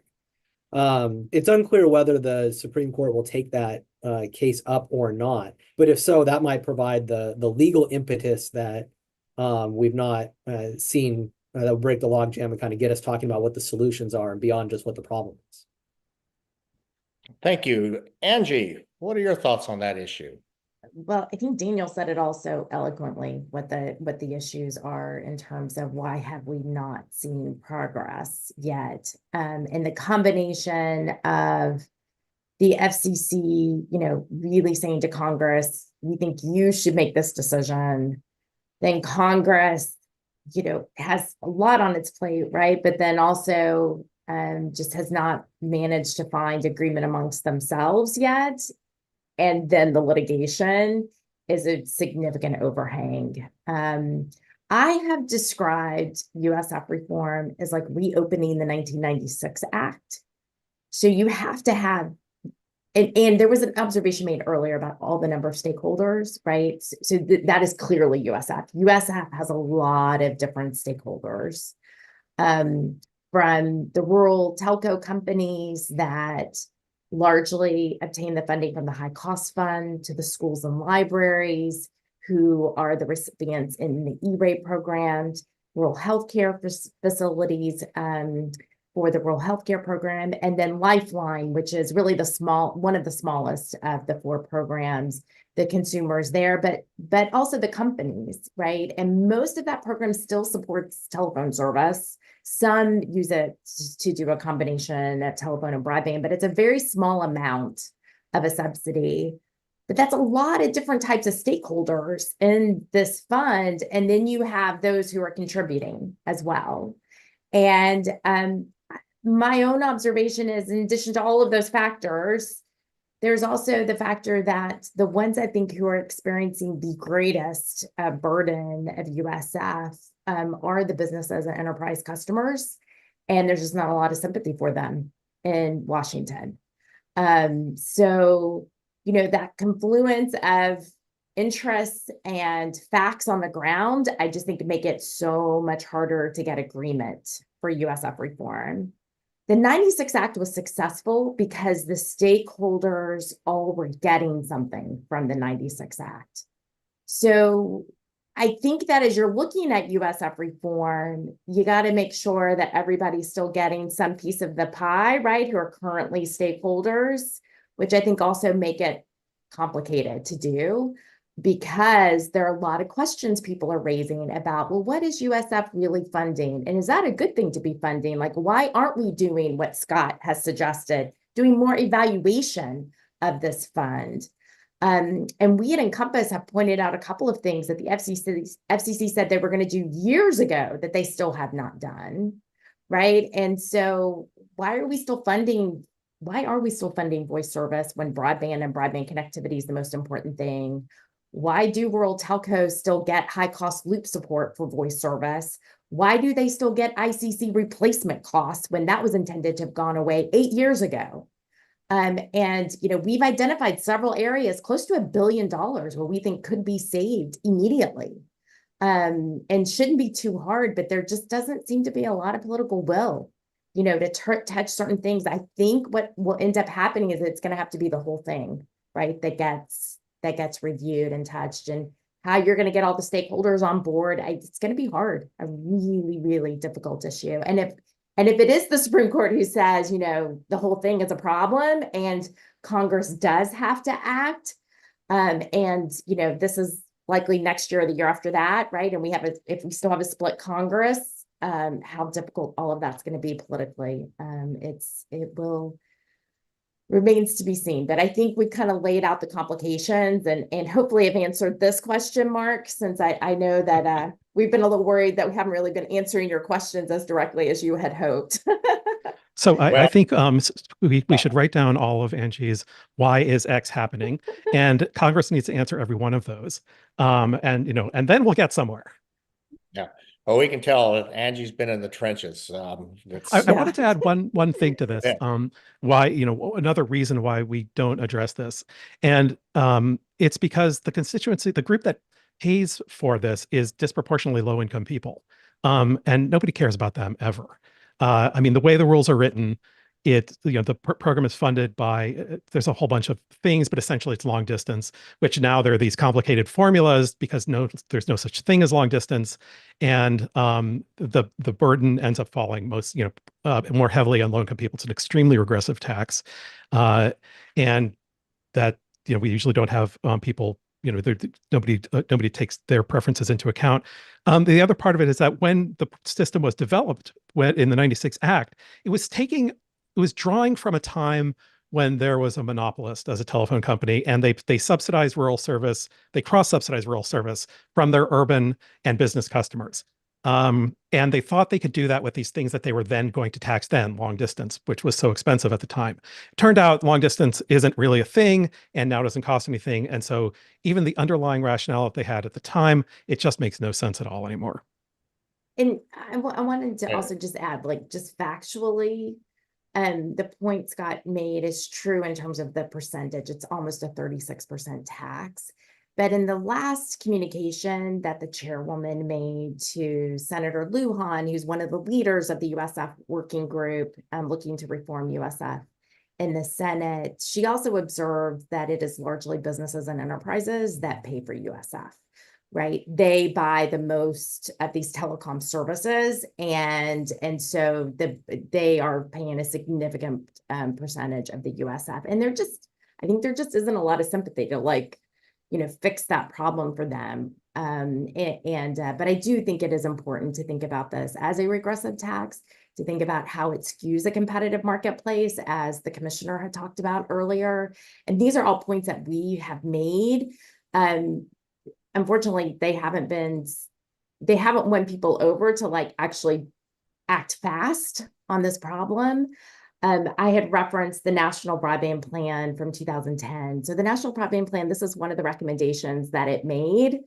[SPEAKER 5] It's unclear whether the Supreme Court will take that case up or not, but if so, that might provide the legal impetus that we've not seen that will break the logjam and kind of get us talking about what the solutions are and beyond just what the problem is.
[SPEAKER 1] Thank you. Angie, what are your thoughts on that issue?
[SPEAKER 3] Well, I think Daniel said it also eloquently, what the issues are in terms of why have we not seen progress yet. And the combination of the FCC, really saying to Congress, we think you should make this decision. Then Congress, has a lot on its plate, right? But then also just has not managed to find agreement amongst themselves yet. And then the litigation is a significant overhang. I have described USF reform as like reopening the 1996 Act. So you have to have, and there was an observation made earlier about all the number of stakeholders, right? So that is clearly USF. USF has a lot of different stakeholders, from the rural telco companies that largely obtain the funding from the high cost fund to the schools and libraries who are the recipients in the E-rate programs, rural healthcare facilities for the rural healthcare program, and then Lifeline, which is really one of the smallest of the four programs, the consumers there, but also the companies, right? And most of that program still supports telephone service. Some use it to do a combination of telephone and broadband, but it's a very small amount of a subsidy. But that's a lot of different types of stakeholders in this fund. And then you have those who are contributing as well. And my own observation is, in addition to all of those factors, there's also the factor that the ones I think who are experiencing the greatest burden of USF are the businesses and enterprise customers, and there's just not a lot of sympathy for them in Washington. So, that confluence of interests and facts on the ground, I just think make it so much harder to get agreement for USF reform. The 96 Act was successful because the stakeholders all were getting something from the 96 Act. So I think that as you're looking at USF reform, you got to make sure that everybody's still getting some piece of the pie, right? Who are currently stakeholders, which I think also make it complicated to do, because there are a lot of questions people are raising about, well, what is USF really funding? And is that a good thing to be funding? Like, why aren't we doing what Scott has suggested, doing more evaluation of this fund? And we at Encompass have pointed out a couple of things that the FCC said they were going to do years ago that they still have not done, right? And so why are we still funding voice service when broadband and broadband connectivity is the most important thing? Why do rural telcos still get high cost loop support for voice service? Why do they still get ICC replacement costs when that was intended to have gone away 8 years ago? And, we've identified several areas close to $1 billion where we think could be saved immediately. And shouldn't be too hard, but there just doesn't seem to be a lot of political will, to touch certain things. I think what will end up happening is it's going to have to be the whole thing, right? That gets reviewed and touched, and how you're going to get all the stakeholders on board. It's going to be hard, a really, really difficult issue. And if it is the Supreme Court who says, the whole thing is a problem and Congress does have to act, and, this is likely next year or the year after that, right? And if we still have a split Congress, how difficult all of that's going to be politically. Remains to be seen, but I think we've kind of laid out the complications and hopefully have answered this question, Mark, since I know that we've been a little worried that we haven't really been answering your questions as directly as you had hoped.
[SPEAKER 6] So I
[SPEAKER 1] Well-
[SPEAKER 6] think we should write down all of Angie's why is X happening, and Congress needs to answer every one of those. And then we'll get somewhere.
[SPEAKER 1] Yeah. Well, we can tell that Angie's been in the trenches.
[SPEAKER 6] I wanted to add one thing to this.
[SPEAKER 1] Yeah.
[SPEAKER 6] Why, another reason why we don't address this. And it's because the constituency, the group that pays for this is disproportionately low income people. And nobody cares about them ever. The way the rules are written, the program is funded by, there's a whole bunch of things, but essentially it's long distance, which now there are these complicated formulas because there's no such thing as long distance. And the burden ends up falling more heavily on low income people. It's an extremely regressive tax. And that, we usually don't have people, nobody takes their preferences into account. The other part of it is that when the system was developed in the 96 Act, it was drawing from a time when there was a monopolist as a telephone company, and they subsidized rural service, they cross-subsidized rural service from their urban and business customers. And they thought they could do that with these things that they were then going to tax long distance, which was so expensive at the time. Turned out long distance isn't really a thing and now doesn't cost anything. And so even the underlying rationale that they had at the time, it just makes no sense at all anymore.
[SPEAKER 3] And I wanted to also just add, just factually, the point Scott made is true in terms of the percentage. It's almost a 36% tax. But in the last communication that the chairwoman made to Senator Lujan, who's one of the leaders of the USF working group looking to reform USF in the Senate, she also observed that it is largely businesses and enterprises that pay for USF. Right, they buy the most of these telecom services, and so they are paying a significant percentage of the USF, and I think there just isn't a lot of sympathy to fix that problem for them. But I do think it is important to think about this as a regressive tax, to think about how it skews a competitive marketplace, as the commissioner had talked about earlier, and these are all points that we have made. Unfortunately, they haven't won people over to actually act fast on this problem. I had referenced the National Broadband Plan from 2010. So the National Broadband Plan, this is one of the recommendations that it made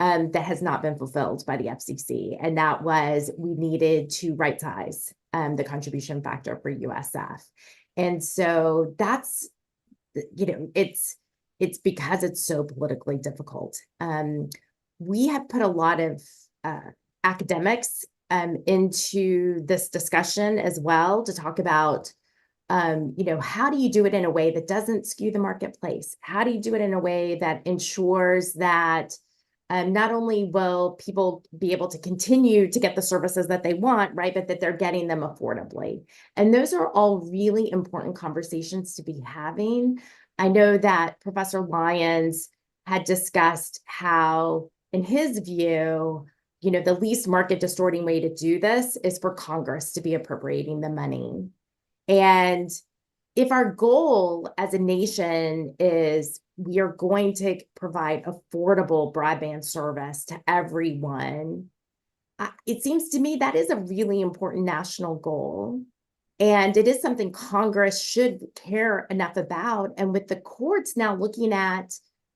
[SPEAKER 3] that has not been fulfilled by the FCC. And that was, we needed to right size the contribution factor for USF. And so that's, it's because it's so politically difficult. We have put a lot of academics into this discussion as well to talk about, how do you do it in a way that doesn't skew the marketplace? How do you do it in a way that ensures that not only will people be able to continue to get the services that they want, right, but that they're getting them affordably? And those are all really important conversations to be having. I know that Professor Lyons had discussed how, in his view, the least market distorting way to do this is for Congress to be appropriating the money. And if our goal as a nation is we are going to provide affordable broadband service to everyone, it seems to me that is a really important national goal. And it is something Congress should care enough about. And with the courts now looking at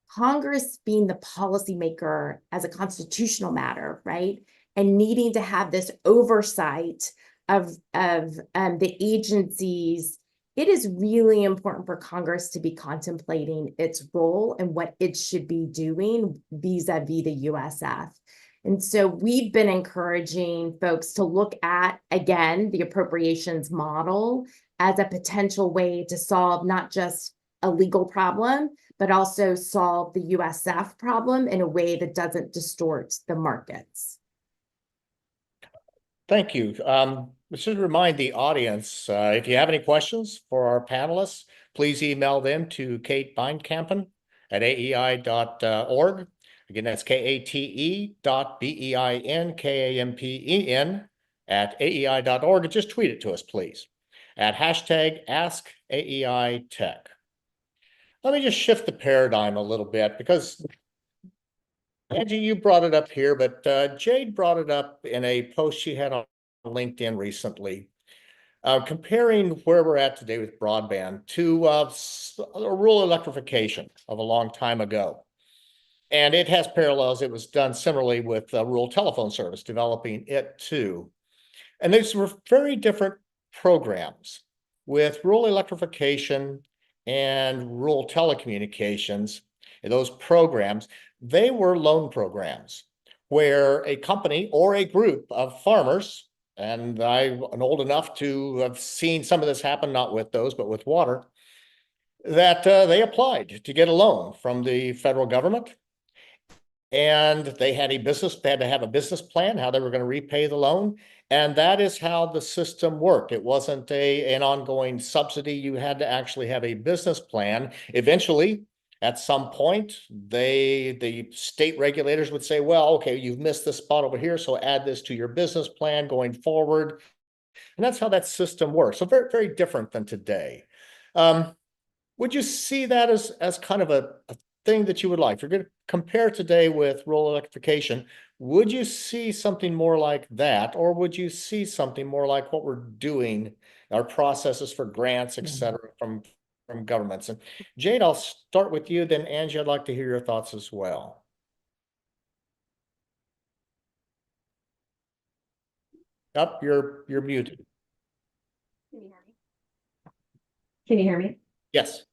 [SPEAKER 3] Congress being the policymaker as a constitutional matter, right, and needing to have this oversight of the agencies it is really important for Congress to be contemplating its role and what it should be doing vis-a-vis the USF. And so we've been encouraging folks to look at, again, the appropriations model as a potential way to solve not just a legal problem, but also solve the USF problem in a way that doesn't distort the markets.
[SPEAKER 1] Thank you. Let's just remind the audience, if you have any questions for our panelists, please email them to Kate Beinkampen at aei.org. Again, that's KATE.BEINKAMPEN at aei.org. And just tweet it to us, please, at hashtag AskAEITech. Let me just shift the paradigm a little bit, because Angie, you brought it up here, but Jade brought it up in a post she had on LinkedIn recently, comparing where we're at today with broadband to rural electrification of a long time ago. And it has parallels. It was done similarly with rural telephone service, developing it too. And these were very different programs. With rural electrification and rural telecommunications, those programs, they were loan programs where a company or a group of farmers, and I'm old enough to have seen some of this happen, not with those, but with water, that they applied to get a loan from the federal government. And they had to have a business plan, how they were going to repay the loan. And that is how the system worked. It wasn't an ongoing subsidy. You had to actually have a business plan. Eventually, at some point, the state regulators would say, well, okay, you've missed this spot over here, so add this to your business plan going forward. And that's how that system works. So very, very different than today. Would you see that as kind of a thing that you would like? If you're going to compare today with rural electrification, would you see something more like that? Or would you see something more like what we're doing, our processes for grants, et cetera, from governments? And Jade, I'll start with you. Then Angie, I'd like to hear your thoughts as well. Up, you're muted.
[SPEAKER 4] Can you hear me?
[SPEAKER 1] Yes.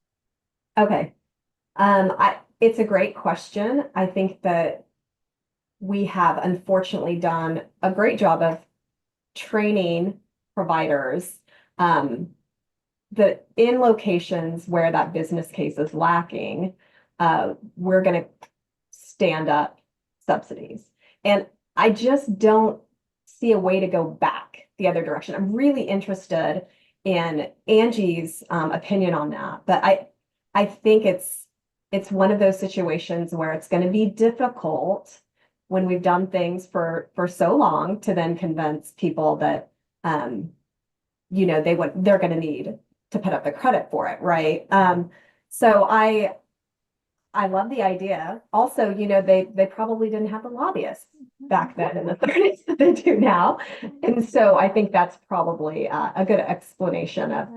[SPEAKER 4] Okay. It's a great question. I think that we have unfortunately done a great job of training providers that in locations where that business case is lacking, we're going to stand up subsidies. And I just don't see a way to go back the other direction. I'm really interested in Angie's opinion on that, but I think it's one of those situations where it's going to be difficult when we've done things for so long to then convince people that they're going to need to put up the credit for it, right? So I love the idea. Also, they probably didn't have the lobbyists back then in the 30s that they do now, and so I think that's probably a good explanation of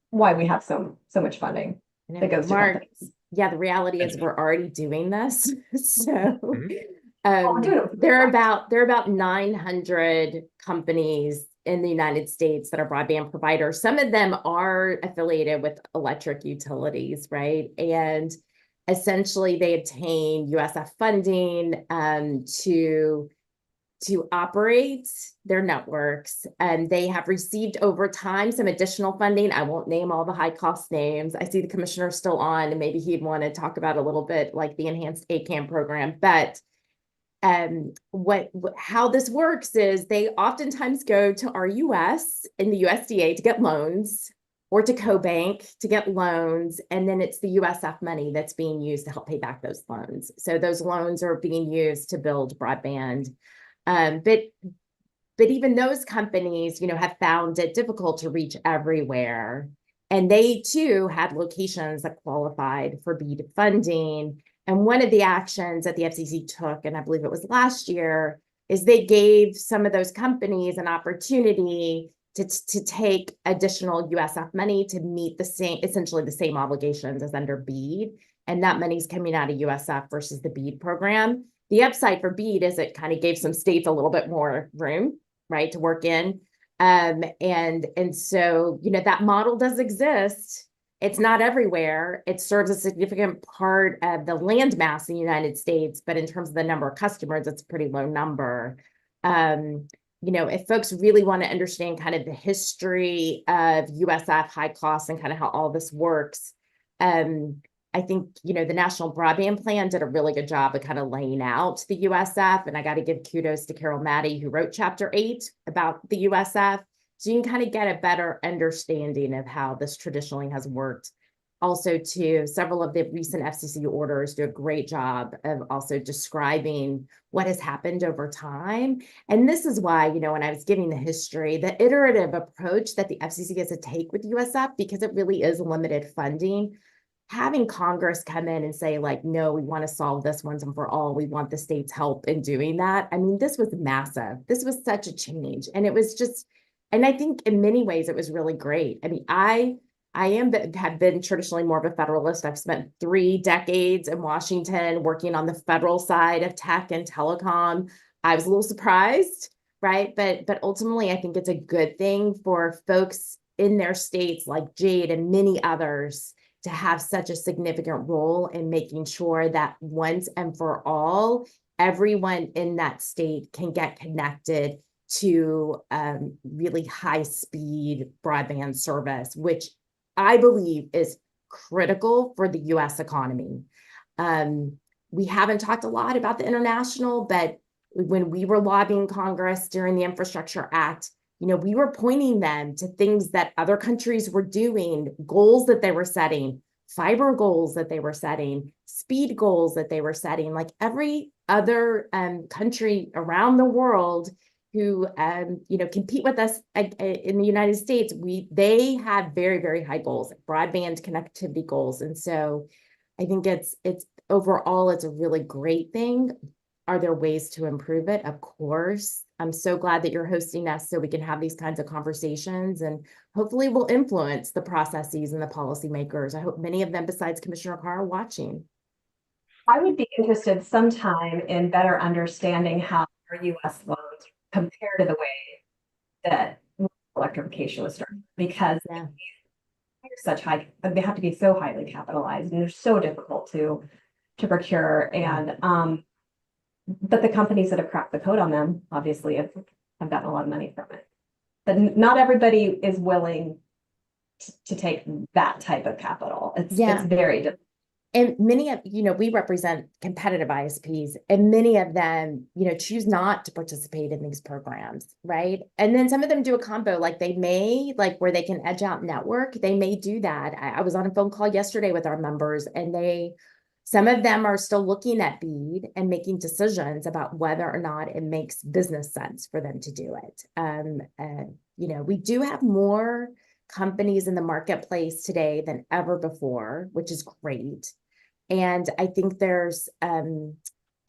[SPEAKER 4] why we have so much funding that goes to companies.
[SPEAKER 3] Yeah, the reality is we're already doing this. So
[SPEAKER 4] doing it.
[SPEAKER 3] there are about 900 companies in the United States that are broadband providers. Some of them are affiliated with electric utilities, right? And essentially they obtain USF funding to operate their networks, and they have received over time some additional funding. I won't name all the high cost names. I see the commissioner still on, and maybe he'd want to talk about a little bit like the enhanced ACAM program. But how this works is they oftentimes go to RUS in the USDA to get loans, or to CoBank to get loans, and then it's the USF money that's being used to help pay back those loans. So those loans are being used to build broadband. But even those companies, have found it difficult to reach everywhere. And they too had locations that qualified for BEAD funding. And one of the actions that the FCC took, and I believe it was last year, is they gave some of those companies an opportunity to take additional USF money to meet essentially the same obligations as under BEAD. And that money's coming out of USF versus the BEAD program. The upside for BEAD is it kind of gave some states a little bit more room, right, to work in. And so, that model does exist. It's not everywhere. It serves a significant part of the land mass in the United States, but in terms of the number of customers, it's a pretty low number. If folks really want to understand kind of the history of USF high costs and kind of how all this works, I think, the National Broadband Plan did a really good job of kind of laying out the USF. And I got to give kudos to Carol Maddie, who wrote Chapter 8 about the USF. So you can kind of get a better understanding of how this traditionally has worked. Also, too, several of the recent FCC orders do a great job of also describing what has happened over time. And this is why, when I was giving the history, the iterative approach that the FCC gets to take with USF, because it really is limited funding, having Congress come in and say, like, no, we want to solve this once and for all. We want the state's help in doing that. I mean, this was massive. This was such a change. And it was just, and I think in many ways it was really great. I mean, I have been traditionally more of a federalist. I've spent 3 decades in Washington working on the federal side of tech and telecom. I was a little surprised, right? But ultimately, I think it's a good thing for folks in their states like Jade and many others to have such a significant role in making sure that once and for all, everyone in that state can get connected to really high-speed broadband service, which I believe is critical for the U.S. economy. We haven't talked a lot about the international, but when we were lobbying Congress during the Infrastructure Act, we were pointing them to things that other countries were doing, goals that they were setting, fiber goals that they were setting, speed goals that they were setting. Like every other country around the world who compete with us in the United States, they have very, very high goals, broadband connectivity goals. And so I think it's overall, it's a really great thing. Are there ways to improve it? Of course. I'm so glad that you're hosting us so we can have these kinds of conversations, and hopefully we'll influence the processes and the policymakers. I hope many of them besides Commissioner Carr are watching.
[SPEAKER 4] I would be interested sometime in better understanding how our U.S. loans compare to the way that electrification was started, because
[SPEAKER 3] Yeah.
[SPEAKER 4] they have to be so highly capitalized and they're so difficult to procure. And but the companies that have cracked the code on them obviously have gotten a lot of money from it. But not everybody is willing to take that type of capital. It's very difficult.
[SPEAKER 3] And many of, we represent competitive ISPs, and many of them, choose not to participate in these programs, right? And then some of them do a combo, like they may, like where they can edge out network, they may do that. I was on a phone call yesterday with our members, and some of them are still looking at BEAD and making decisions about whether or not it makes business sense for them to do it. We do have more companies in the marketplace today than ever before, which is great. And I think there's a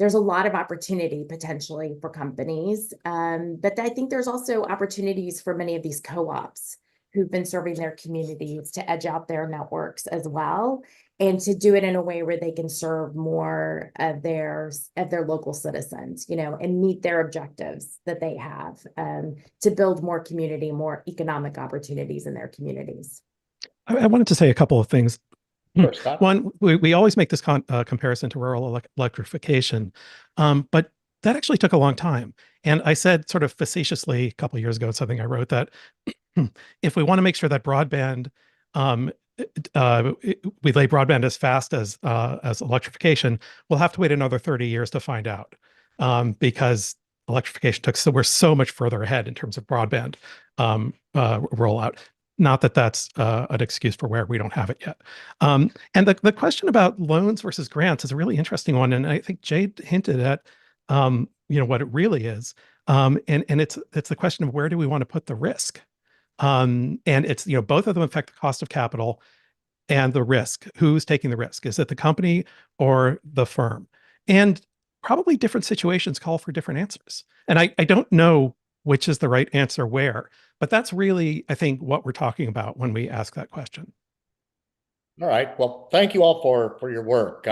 [SPEAKER 3] lot of opportunity potentially for companies. But I think there's also opportunities for many of these co-ops who've been serving their communities to edge out their networks as well, and to do it in a way where they can serve more of their local citizens, and meet their objectives that they have to build more community, more economic opportunities in their communities.
[SPEAKER 6] I wanted to say a couple of things.
[SPEAKER 1] Sure, Scott.
[SPEAKER 6] One, we always make this comparison to rural electrification, but that actually took a long time. And I said sort of facetiously a couple of years ago, something I wrote, that if we want to make sure that broadband, we lay broadband as fast as electrification, we'll have to wait another 30 years to find out, because electrification we're so much further ahead in terms of broadband rollout. Not that that's an excuse for where we don't have it yet. And the question about loans versus grants is a really interesting one. And I think Jade hinted at, what it really is. And it's the question of where do we want to put the risk? And it's, both of them affect the cost of capital and the risk. Who's taking the risk? Is it the company or the firm? And probably different situations call for different answers. And I don't know which is the right answer where, but that's really, I think, what we're talking about when we ask that question.
[SPEAKER 1] All right. Well, thank you all for your work.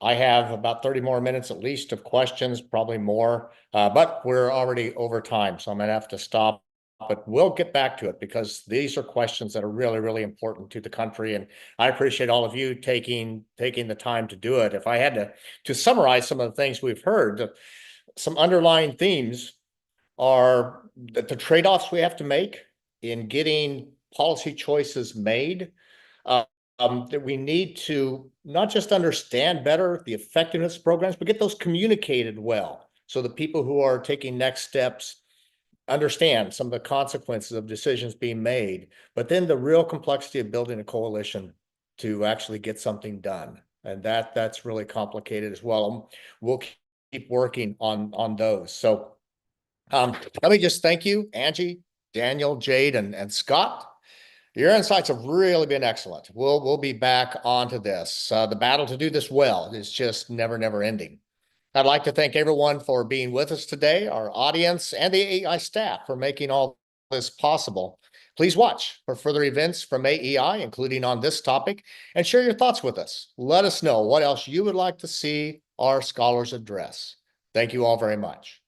[SPEAKER 1] I have about 30 more minutes at least of questions, probably more, but we're already over time, so I'm going to have to stop but we'll get back to it because these are questions that are really, really important to the country. And I appreciate all of you taking the time to do it. If I had to summarize some of the things we've heard, some underlying themes are that the trade-offs we have to make in getting policy choices made. That we need to not just understand better the effectiveness of programs, but get those communicated well, so the people who are taking next steps understand some of the consequences of decisions being made, but then the real complexity of building a coalition to actually get something done. And that's really complicated as well. We'll keep working on those. So let me just thank you, Angie, Daniel, Jade, and Scott. Your insights have really been excellent. We'll be back onto this. The battle to do this well is just never ending. I'd like to thank everyone for being with us today, our audience, and the AEI staff for making all this possible. Please watch for further events from AEI, including on this topic, and share your thoughts with us. Let us know what else you would like to see our scholars address. Thank you all very much.